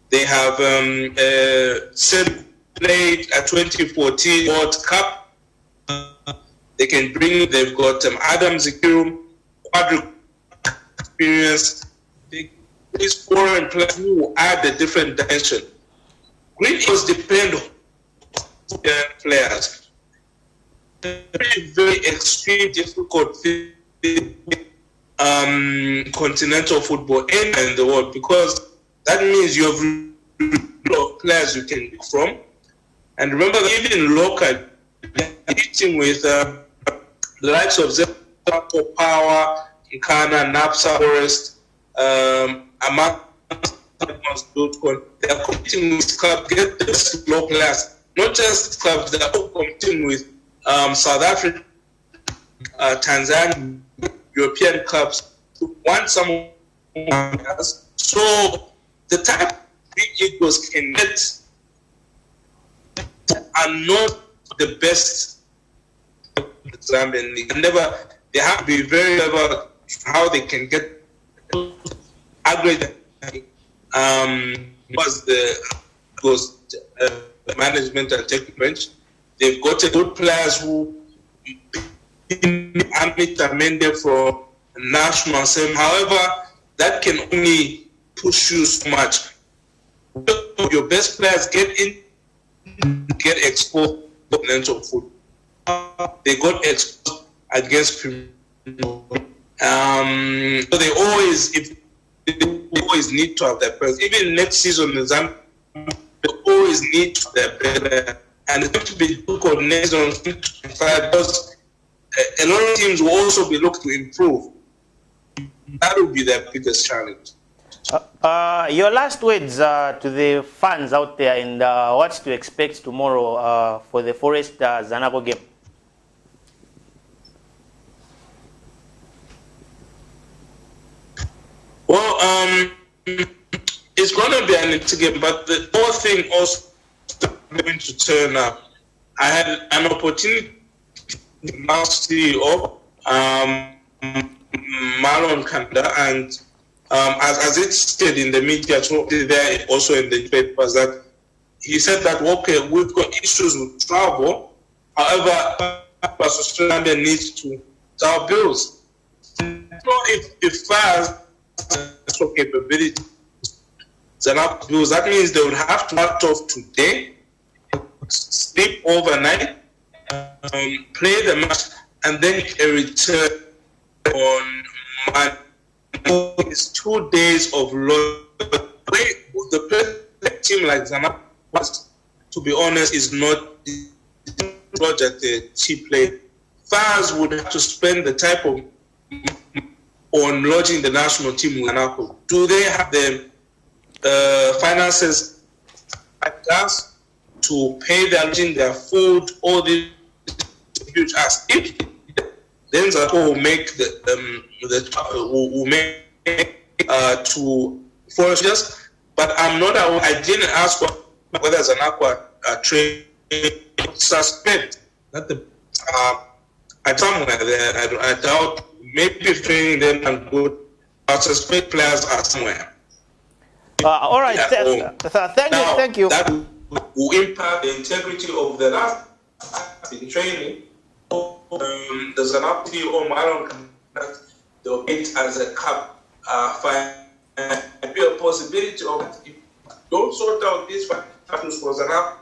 they have played a 2014 World Cup. They can bring. They've got Adam Zikiru, quadruple experience. These foreign players who add a different dimension. Green Eagles depend on players. Very extreme, difficult continental football anywhere in the world, because that means you have a lot of players you can pick from. And remember, even local, competing with the likes of Zeppo, Power, Nkana, Napsa, Forest, Amak, they are competing with clubs, get the low class. Not just clubs, they are all competing with South Africa, Tanzania, European clubs who want someone else. So the type of Green Eagles can get are not the best Zambian league. They have to be very clever how they can get aggregate. Was the management and technical bench. They've got a good players who Amit Amende for national assembly. However, that can only push you so much. Your best players get exposed to continental football. They got exposed against people. So they always need to have that person. Even next season, they always need to have that player. And it's going to be difficult next on 25 because a lot of teams will also be looking to improve. That will be their biggest challenge. Your last words to the fans out there, and what to expect tomorrow for the Forest Zanaco game. Well, it's going to be an interesting game, but the whole thing also going to turn up. I had an opportunity last CEO Marlon Kanda, and as it stated in the media, there also in the papers, that he said that okay, we've got issues with travel. However, Australia needs to our bills. So if fires capability, bills, that means they would have to start off today, sleep overnight, play the match, and then a return on Monday. It's 2 days of load. The team like Zanaco, to be honest, is not project a cheap play. Fans would have to spend the type of on lodging the national team with Zanaco. Do they have the finances like us to pay their lodging, their food, all the huge ask? If then Zanapo will make will make to Forest Rangers. But I'm not. I didn't ask whether Zanapo trained suspect that the somewhere there. I doubt. Maybe if training them and good. I suspect players are somewhere. All right. Thank you. That will impact the integrity of the last in training. The Zanapo or Maron conduct the bid as a cup fight. Be a possibility of if you don't sort out these factors for Zanapo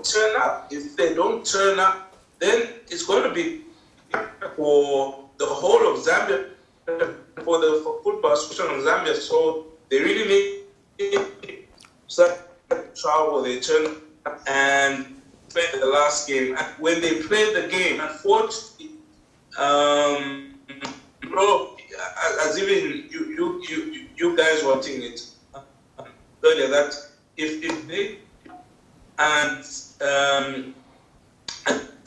turn up. If they don't turn up, then it's going to be for the whole of Zambia, for the football association of Zambia. So they really need to travel. They turn up and play the last game. And when they play the game, unfortunately, as even you guys watching it earlier, that if they and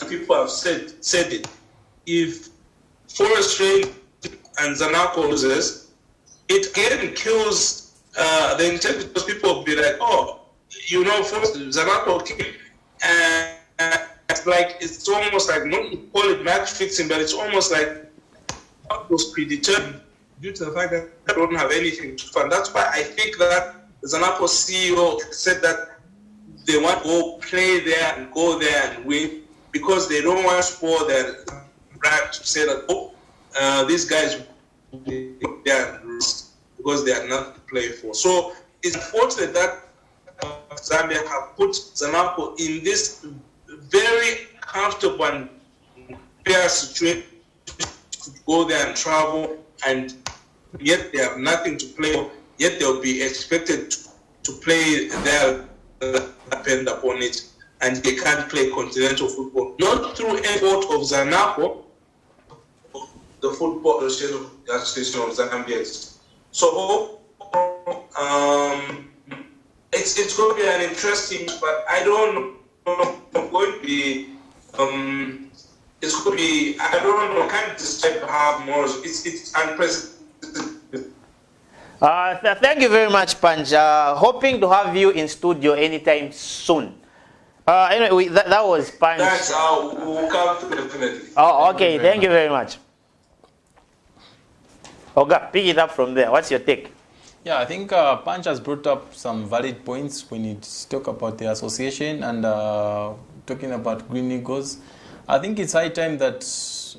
people have said it, if Forest Rangers and Zanapo loses, it again kills the integrity, because people will be like, oh, Zanapo came, and it's like, it's almost like, not to call it match fixing, but it's almost like it was predetermined due to the fact that they don't have anything to fund. That's why I think that Zanapo CEO said that they want to play there and go there and win, because they don't want to spoil their brand to say that, these guys they are because they are not to play for. So it's unfortunate that Zambia have put Zanapo in this very comfortable and fair situation to go there and travel, and yet they have nothing to play for, yet they'll be expected to play there, depend upon it, and they can't play continental football. Not through effort of Zanapo, the football association of Zambia. So it's going to be an interesting, but I don't know. It's going to be. It's going to be. I don't know. Can't describe how more. It's unprecedented. Thank you very much, Panch. Hoping to have you in studio anytime soon. Anyway, that was Panch. That's how we'll come to definitely. Oh, okay. Thank you very much. Oga, pick it up from there. What's your take? Yeah, I think Panch has brought up some valid points when you talk about the association and talking about Green Eagles. I think it's high time that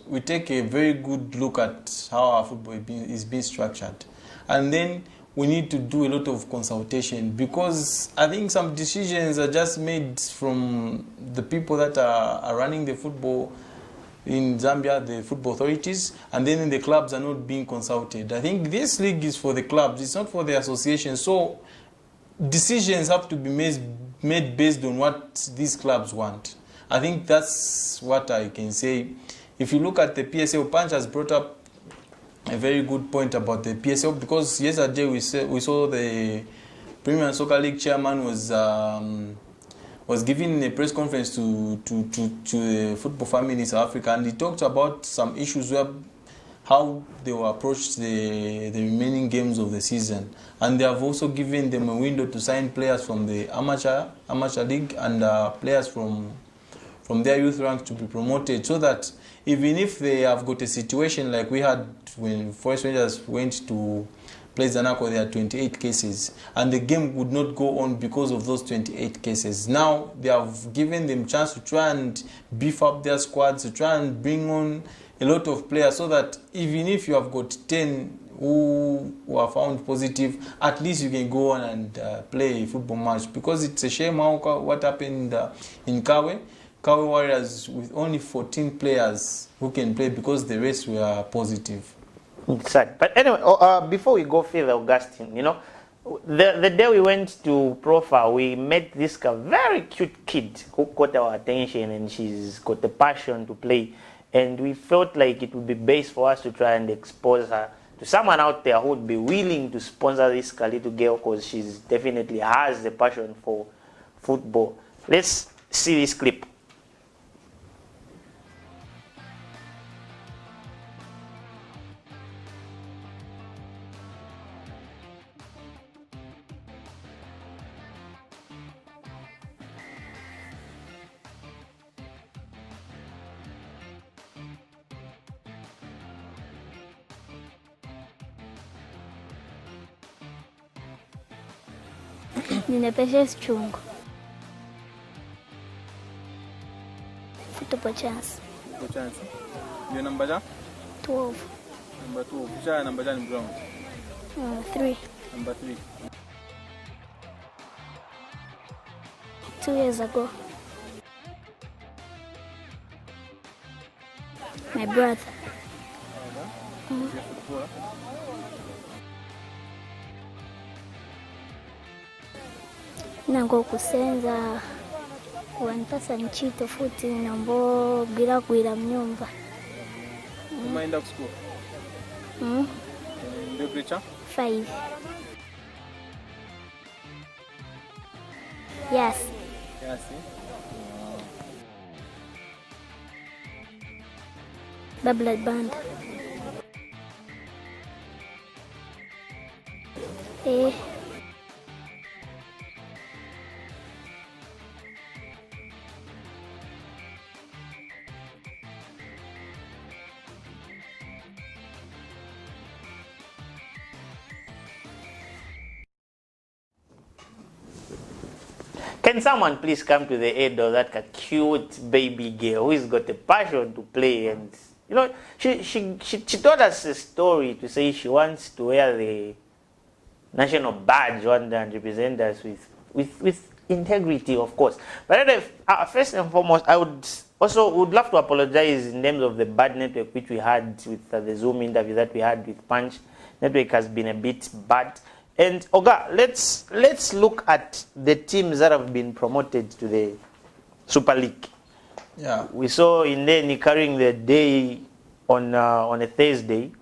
we take a very good look at how our football is being structured. And then we need to do a lot of consultation, because I think some decisions are just made from the people that are running the football in Zambia, the football authorities, and then the clubs are not being consulted. I think this league is for the clubs, it's not for the association. So decisions have to be made based on what these clubs want. I think that's what I can say. If you look at the PSL, Panch has brought up a very good point about the PSL, because yesterday we saw the Premier Soccer League chairman was giving a press conference to the football family in South Africa, and he talked about some issues where how they will approach the remaining games of the season, and they have also given them a window to sign players from the amateur league and players from their youth ranks to be promoted, so that even if they have got a situation like we had when Forest Rangers went to play Zanapo, there are 28 cases, and the game would not go on because of those 28 cases. Now they have given them chance to try and beef up their squads, to try and bring on a lot of players, so that even if you have got 10 who are found positive, at least you can go on and play a football match. Because it's a shame what happened in Kawe Warriors, with only 14 players who can play because the rest were positive. It's sad. But anyway, before we go further, Augustine, the day we went to Profile, we met this very cute kid who caught our attention, and she's got the passion to play. And we felt like it would be best for us to try and expose her to someone out there who would be willing to sponsor this little girl, because she definitely has the passion for football. Let's see this clip. Nina Patience Chung. Football chance. Football chance. Your number ja? 12. Number 2. Which are number ja in ground? 3. Number 3. 2 years ago. My brother. Nango kusenza wanipasa nchi tofauti nambo gwira mnyumba. Umaenda school? Ndio grade 5. Yes. Yes. Babla band. Can someone please come to the aid of that cute baby girl who's got a passion to play? And you know, she told us a story to say she wants to wear the national badge one day and represent us with integrity, of course. But first and foremost, I would love to apologize in terms of the bad network which we had with the Zoom interview that we had with Punch. Network has been a bit bad. And Oga, let's look at the teams that have been promoted to the Super League. Yeah. We saw Indeni carrying the day on a Thursday,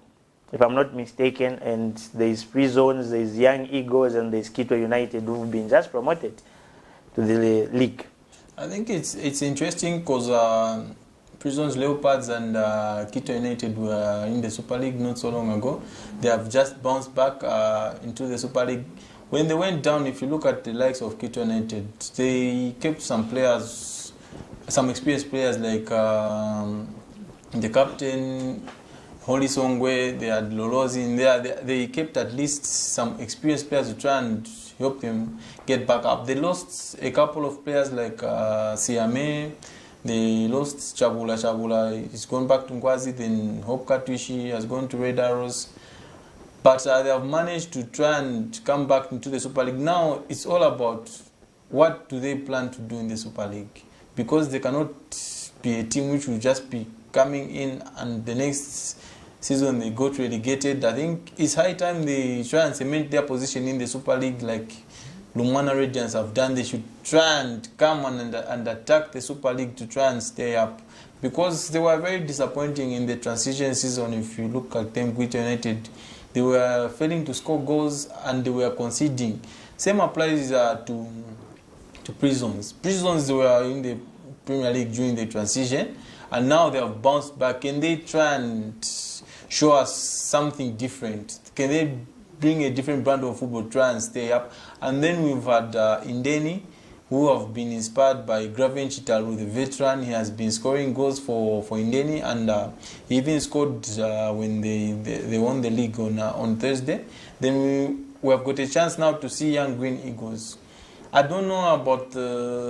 if I'm not mistaken, and there's Prisons, there's Young Eagles, and there's Quito United who've been just promoted to the league. I think it's interesting because Prisons, Leopards, and Quito United were in the Super League not so long ago. They have just bounced back into the Super League. When they went down, if you look at the likes of Quito United, they kept some players, some experienced players like the captain, Holy Songwe, they had Lolozi in there. They kept at least some experienced players to try and help them get back up. They lost a couple of players like Siame. They lost Chabula is going back to Nkwazi, then Hope Katwishi has gone to Red Arrows. But they have managed to try and come back into the Super League. Now it's all about what do they plan to do in the Super League. Because they cannot be a team which will just be coming in and the next season they got relegated. I think it's high time they try and cement their position in the Super League like Lumwana Radiants have done. They should try and come and attack the Super League to try and stay up. Because they were very disappointing in the transition season. If you look at them, Quito United, they were failing to score goals and they were conceding. Same applies to Prisons. Prisons, they were in the Premier League during the transition and now they have bounced back. Can they try and show us something different? Can they bring a different brand of football, try and stay up? And then we've had Indeni, who have been inspired by Graven Chitalu, the veteran. He has been scoring goals for Indeni, and he even scored when they won the league on Thursday. Then we have got a chance now to see Young Green Eagles. I don't know about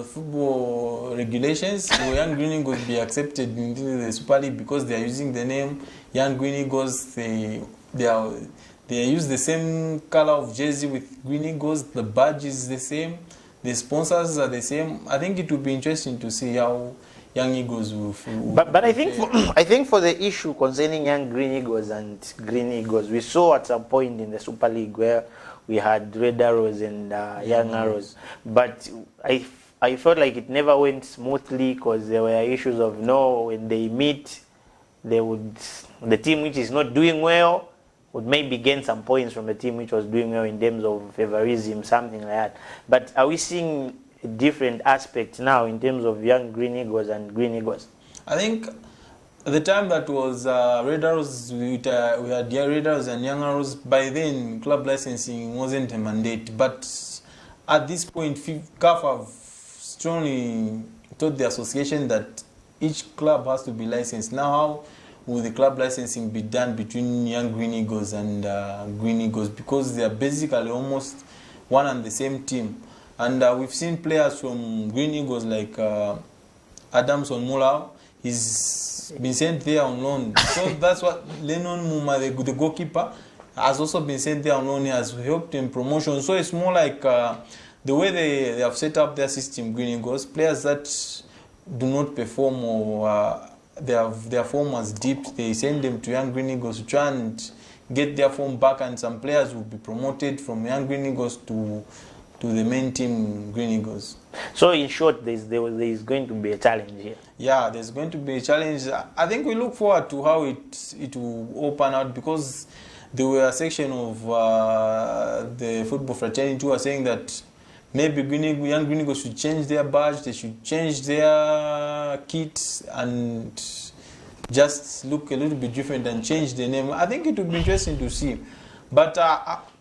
football regulations. Will Young Green Eagles be accepted into the Super League because they are using the name Young Green Eagles? They use the same color of jersey with Green Eagles. The badge is the same. The sponsors are the same. I think it would be interesting to see how Young Eagles will feel. But I think for the issue concerning Young Green Eagles and Green Eagles, we saw at some point in the Super League where we had Red Arrows and Young Arrows. But I felt like it never went smoothly because there were issues of when they meet, the team which is not doing well would maybe gain some points from the team which was doing well in terms of favorism, something like that. But are we seeing a different aspect now in terms of Young Green Eagles and Green Eagles? I think at the time that was Red Arrows, we had Red Arrows and Young Arrows. By then, club licensing wasn't a mandate. But at this point, CAF have strongly told the association that each club has to be licensed. Now, how will the club licensing be done between Young Green Eagles and Green Eagles? Because they are basically almost one and the same team. And we've seen players from Green Eagles like Adamson Mulao. He's been sent there on loan. So that's what Lennon Muma, the goalkeeper, has also been sent there on loan. He has helped in promotion. So it's more like the way they have set up their system, Green Eagles, players that do not perform or their form was dipped, they send them to Young Green Eagles to try and get their form back, and some players will be promoted from Young Green Eagles to the main team, Green Eagles. So in short, there is going to be a challenge here. Yeah, there's going to be a challenge. I think we look forward to how it will open out, because there were a section of the football fraternity who are saying that maybe Young Green Eagles should change their badge, they should change their kit and just look a little bit different and change the name. I think it would be interesting to see. But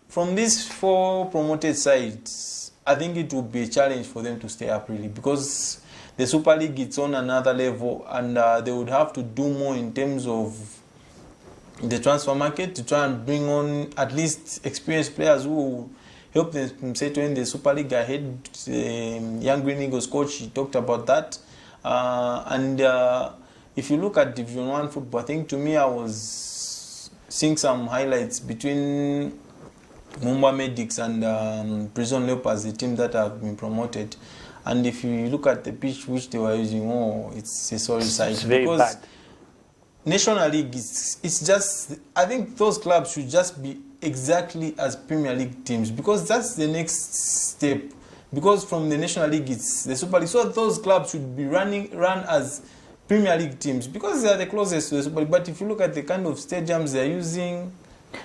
from these 4 promoted sides, I think it would be a challenge for them to stay up really, because the Super League is on another level, and they would have to do more in terms of the transfer market to try and bring on at least experienced players who help them settle in the Super League ahead. Young Green Eagles coach, he talked about that. If you look at Division 1 football, I think to me I was seeing some highlights between Mumba Medics and Prison Leopards, the team that have been promoted. And if you look at the pitch which they were using, it's a sorry sight. It's very bad. National League, it's just, I think those clubs should just be exactly as Premier League teams, because that's the next step. Because from the National League, it's the Super League. So those clubs should be run as Premier League teams, because they are the closest to the Super League. But if you look at the kind of stadiums they are using,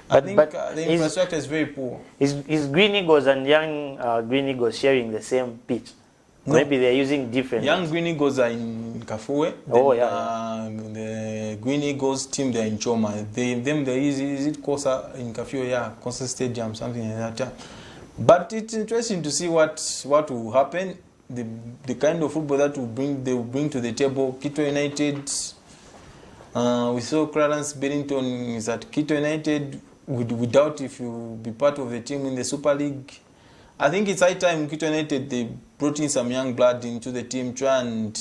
I think the infrastructure is very poor. Is Green Eagles and Young Green Eagles sharing the same pitch? No. Maybe they're using different. Young Green Eagles are in Kafue. Oh, yeah. The Green Eagles team, they're in Choma. They're is it Kosa in Kafue? Yeah, Kosa Stadium, something like that. Yeah. But it's interesting to see what will happen. The kind of football that they will bring to the table. Quito United, we saw Clarence Bennington is at Quito United. We doubt if you will be part of the team in the Super League. I think it's high time Quito United, they brought in some young blood into the team, try and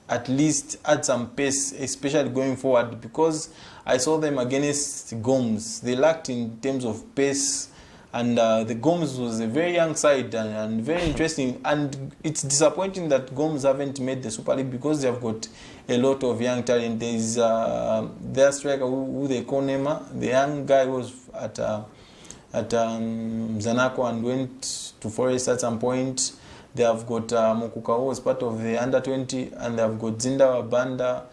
at least add some pace, especially going forward, because I saw them against Gomes. They lacked in terms of pace, and the Gomes was a very young side and very interesting. And it's disappointing that Gomes haven't made the Super League, because they've got a lot of young talent. There's their striker who they call Nema, the young guy was at Zanaco and went to Forest at some point. They have got Mokuka, who was part of the under-20, and they have got Zinda Banda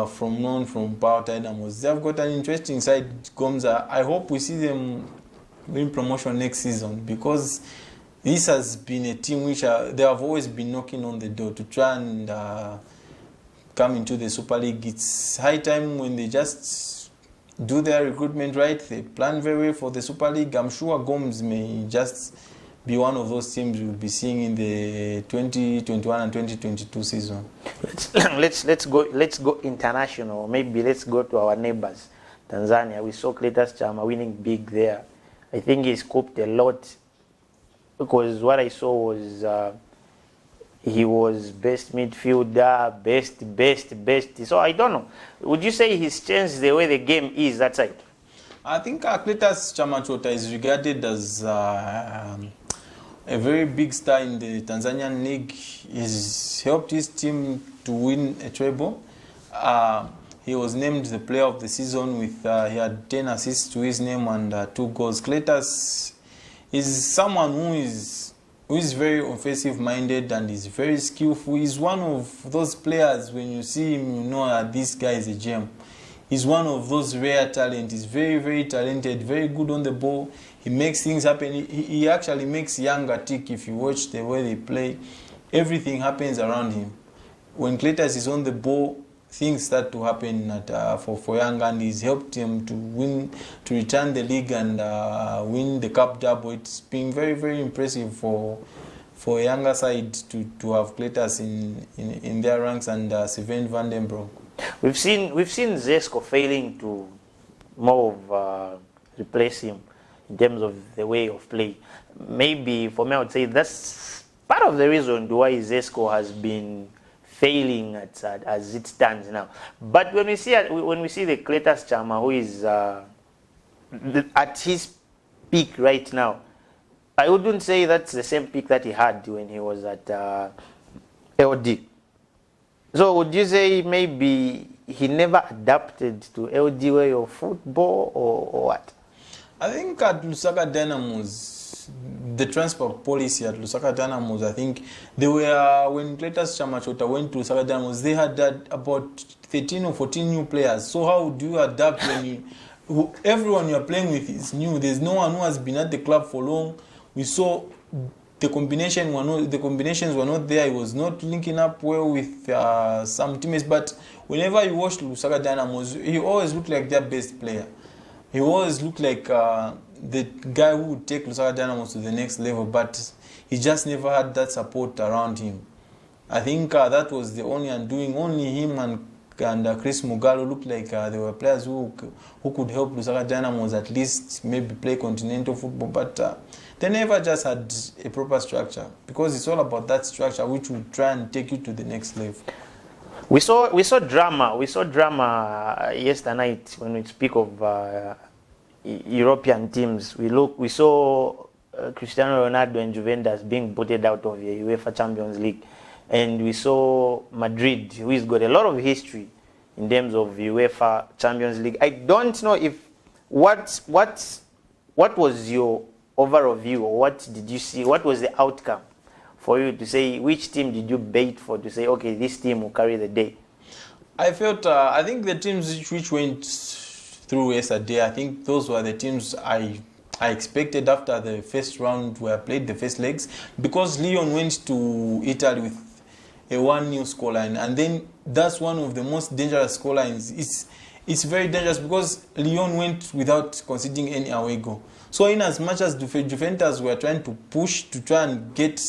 from Power Dynamos. They have got an interesting side, Gomza. I hope we see them win promotion next season, because this has been a team which they have always been knocking on the door to try and come into the Super League. It's high time when they just do their recruitment right, they plan very well for the Super League. I'm sure Gomes may just be one of those teams we'll be seeing in the 2021 and 2022 season. Let's go international. Maybe let's go to our neighbors, Tanzania. We saw Cletus Chama winning big there. I think he's coped a lot, because what I saw was he was best midfielder, best. So I don't know. Would you say he's changed the way the game is that side? I think Cletus Chamachota is regarded as a very big star in the Tanzanian league. He's helped his team to win a treble. He was named the player of the season with he had 10 assists to his name and 2 goals. Cletus is someone who is very offensive-minded and is very skillful. He's one of those players, when you see him, you know that this guy is a gem. He's one of those rare talent. He's very, very talented, very good on the ball. He makes things happen. He actually makes Yanga tick. If you watch the way they play, everything happens around him. When Cletus is on the ball, things start to happen for Yanga, and he's helped him to return the league and win the cup double. It's been very, very impressive for a younger side to have Cletus in their ranks, and Sven van den Broek. We've seen Zesco failing to more of replace him. in terms of the way of play. Maybe for me, I would say that's part of the reason why Zesco has been failing as it stands now. But when we see the Cletus Chama, who is at his peak right now, I wouldn't say that's the same peak that he had when he was at LD. So would you say maybe he never adapted to LD way of football, or what? I think at Lusaka Dynamos, the transfer policy at Lusaka Dynamos, I think they were, when Cletus Chamachota went to Lusaka Dynamos, they had about 13 or 14 new players. So how do you adapt when everyone you're playing with is new? There's no one who has been at the club for long. We saw the combinations were not there. He was not linking up well with some teammates. But whenever you watched Lusaka Dynamos, he always looked like their best player. He always looked like the guy who would take Lusaka Dynamos to the next level. But he just never had that support around him. I think that was the only undoing. Only him and Chris Mugallo looked like they were players who could help Lusaka Dynamos at least maybe play continental football. But they never just had a proper structure, because it's all about that structure which will try and take you to the next level. We saw drama. We saw drama yesterday night when we speak of European teams. We saw Cristiano Ronaldo and Juventus being booted out of the UEFA Champions League, and we saw Madrid, who has got a lot of history in terms of UEFA Champions League. I don't know if what was your overall view, or what did you see? What was the outcome for you to say which team did you bait for to say, okay, this team will carry the day? I felt, I think the teams which went through yesterday, I think those were the teams I expected after the first round were played, the first legs, because Lyon went to Italy with a 1-0 scoreline, and then that's one of the most dangerous scorelines. It's very dangerous because Lyon went without conceding any away goal. So in as much as Juventus were trying to push to try and get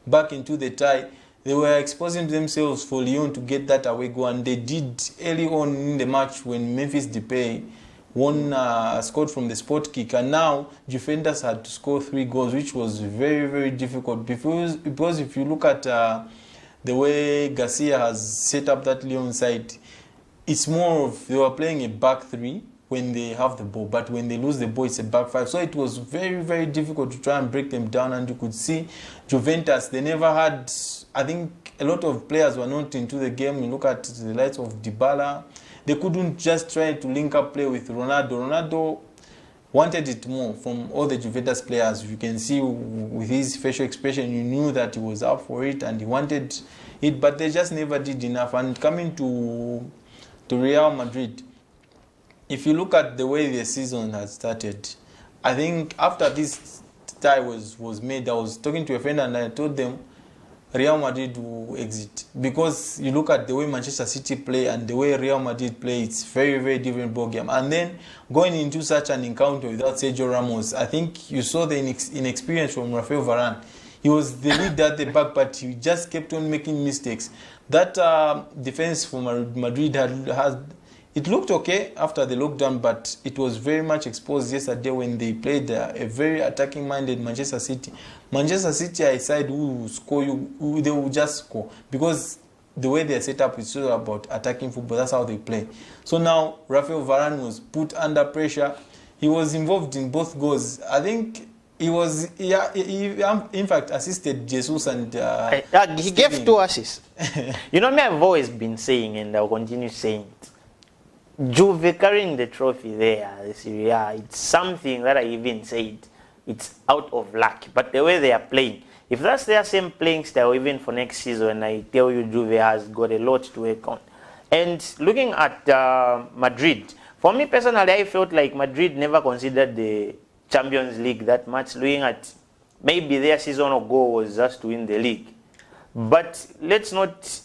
back into the tie, they were exposing themselves for Lyon to get that away goal, and they did early on in the match when Memphis Depay scored from the spot kick, and now Juventus had to score 3 goals, which was very, very difficult, because if you look at the way Garcia has set up that Lyon side, it's more of they were playing a back 3 when they have the ball, but when they lose the ball, it's a back 5. So it was very, very difficult to try and break them down, and you could see Juventus, they never had, I think a lot of players were not into the game. You look at the likes of Dybala, they couldn't just try to link up play with Ronaldo. Ronaldo wanted it more from all the Juventus players. You can see with his facial expression, you knew that he was up for it and he wanted it, but they just never did enough. And coming to Real Madrid, if you look at the way the season has started, I think after this tie was made, I was talking to a friend and I told them Real Madrid will exit, because you look at the way Manchester City play and the way Real Madrid play, it's very, very different ball game. And then going into such an encounter without Sergio Ramos, I think you saw the inexperience from Rafael Varane. He was the leader at the back, but he just kept on making mistakes. That defense for Madrid it looked okay after the lockdown, but it was very much exposed yesterday when they played a very attacking-minded Manchester City. Manchester City are a side who will score they will just score, because the way they are set up is all about attacking football. That's how they play. So now Rafael Varane was put under pressure. He was involved in both goals. I think he in fact assisted Jesus and he gave 2 assists. You know me, I've always been saying, and I'll continue saying it, Juve carrying the trophy there, the Serie A, it's something that I even said, it's out of luck. But the way they are playing, if that's their same playing style even for next season, I tell you Juve has got a lot to work on. And looking at Madrid, for me personally, I felt like Madrid never considered the Champions League that much, looking at maybe their seasonal goal was just to win the league. But let's not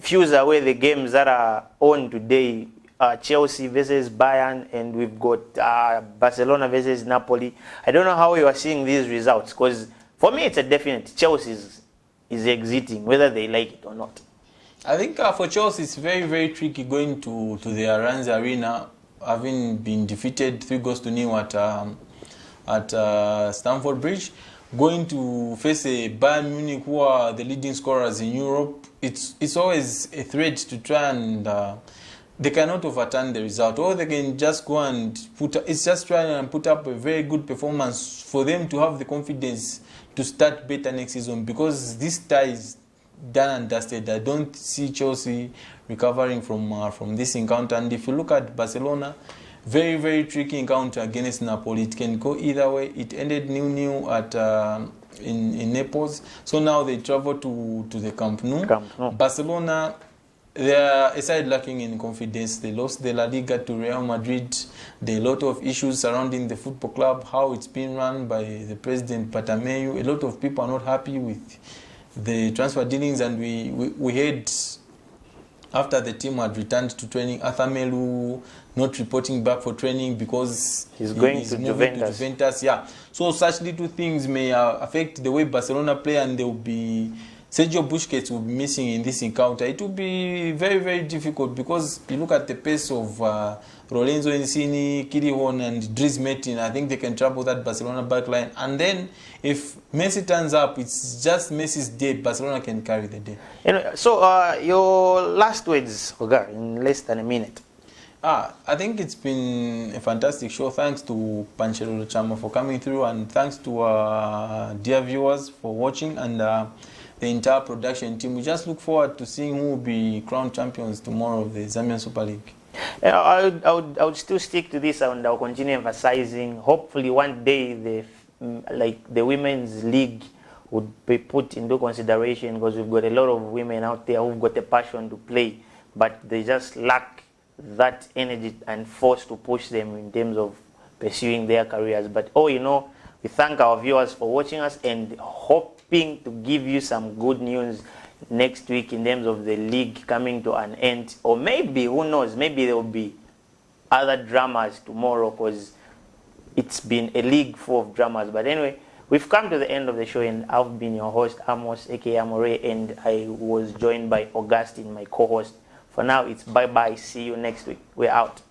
fuse away the games that are on today. Chelsea versus Bayern, and we've got Barcelona versus Napoli. I don't know how you are seeing these results, because for me it's a definite Chelsea is exiting, whether they like it or not. I think for Chelsea it's very, very tricky going to the Allianz Arena, having been defeated 3-0 at at Stamford Bridge, going to face a Bayern Munich who are the leading scorers in Europe. It's always a threat to try and they cannot overturn the result, or they can just go and try and put up a very good performance for them to have the confidence to start better next season, because this tie is done and dusted. I don't see Chelsea recovering from this encounter. And if you look at Barcelona, very, very tricky encounter against Napoli. It can go either way. It ended 0-0 at in Naples. So now they travel to the Camp Nou. Barcelona, they are a side lacking in confidence. They lost the La Liga to Real Madrid. There are a lot of issues surrounding the football club, how it's been run by the president Bartomeu. A lot of people are not happy with the transfer dealings, and we heard after the team had returned to training, Arthur Melu not reporting back for training because he's moving to Juventus. Yeah, so such little things may affect the way Barcelona play, and there will be Sergio Busquets will be missing in this encounter. It will be very, very difficult, because you look at the pace of Lorenzo Insigne, Kirihon and Dries Mertens. I think they can trouble that Barcelona backline. And then if Messi turns up, it's just Messi's day. Barcelona can carry the day. So your last words, Ogar, in less than a minute. I think it's been a fantastic show. Thanks to Panchelo Chama for coming through, and thanks to our dear viewers for watching, and the entire production team. We just look forward to seeing who will be crowned champions tomorrow of the Zambian Super League. I would still stick to this, and I'll continue emphasizing. Hopefully, one day the women's league would be put into consideration, because we've got a lot of women out there who've got a passion to play, but they just lack that energy and force to push them in terms of pursuing their careers. But we thank our viewers for watching us, and hoping to give you some good news next week in terms of the league coming to an end, or maybe, who knows, maybe there will be other dramas tomorrow, because it's been a league full of dramas. But anyway, we've come to the end of the show, and I've been your host, Amos aka Amore, and I was joined by Augustine, my co-host. For now, it's bye-bye. See you next week. We're out.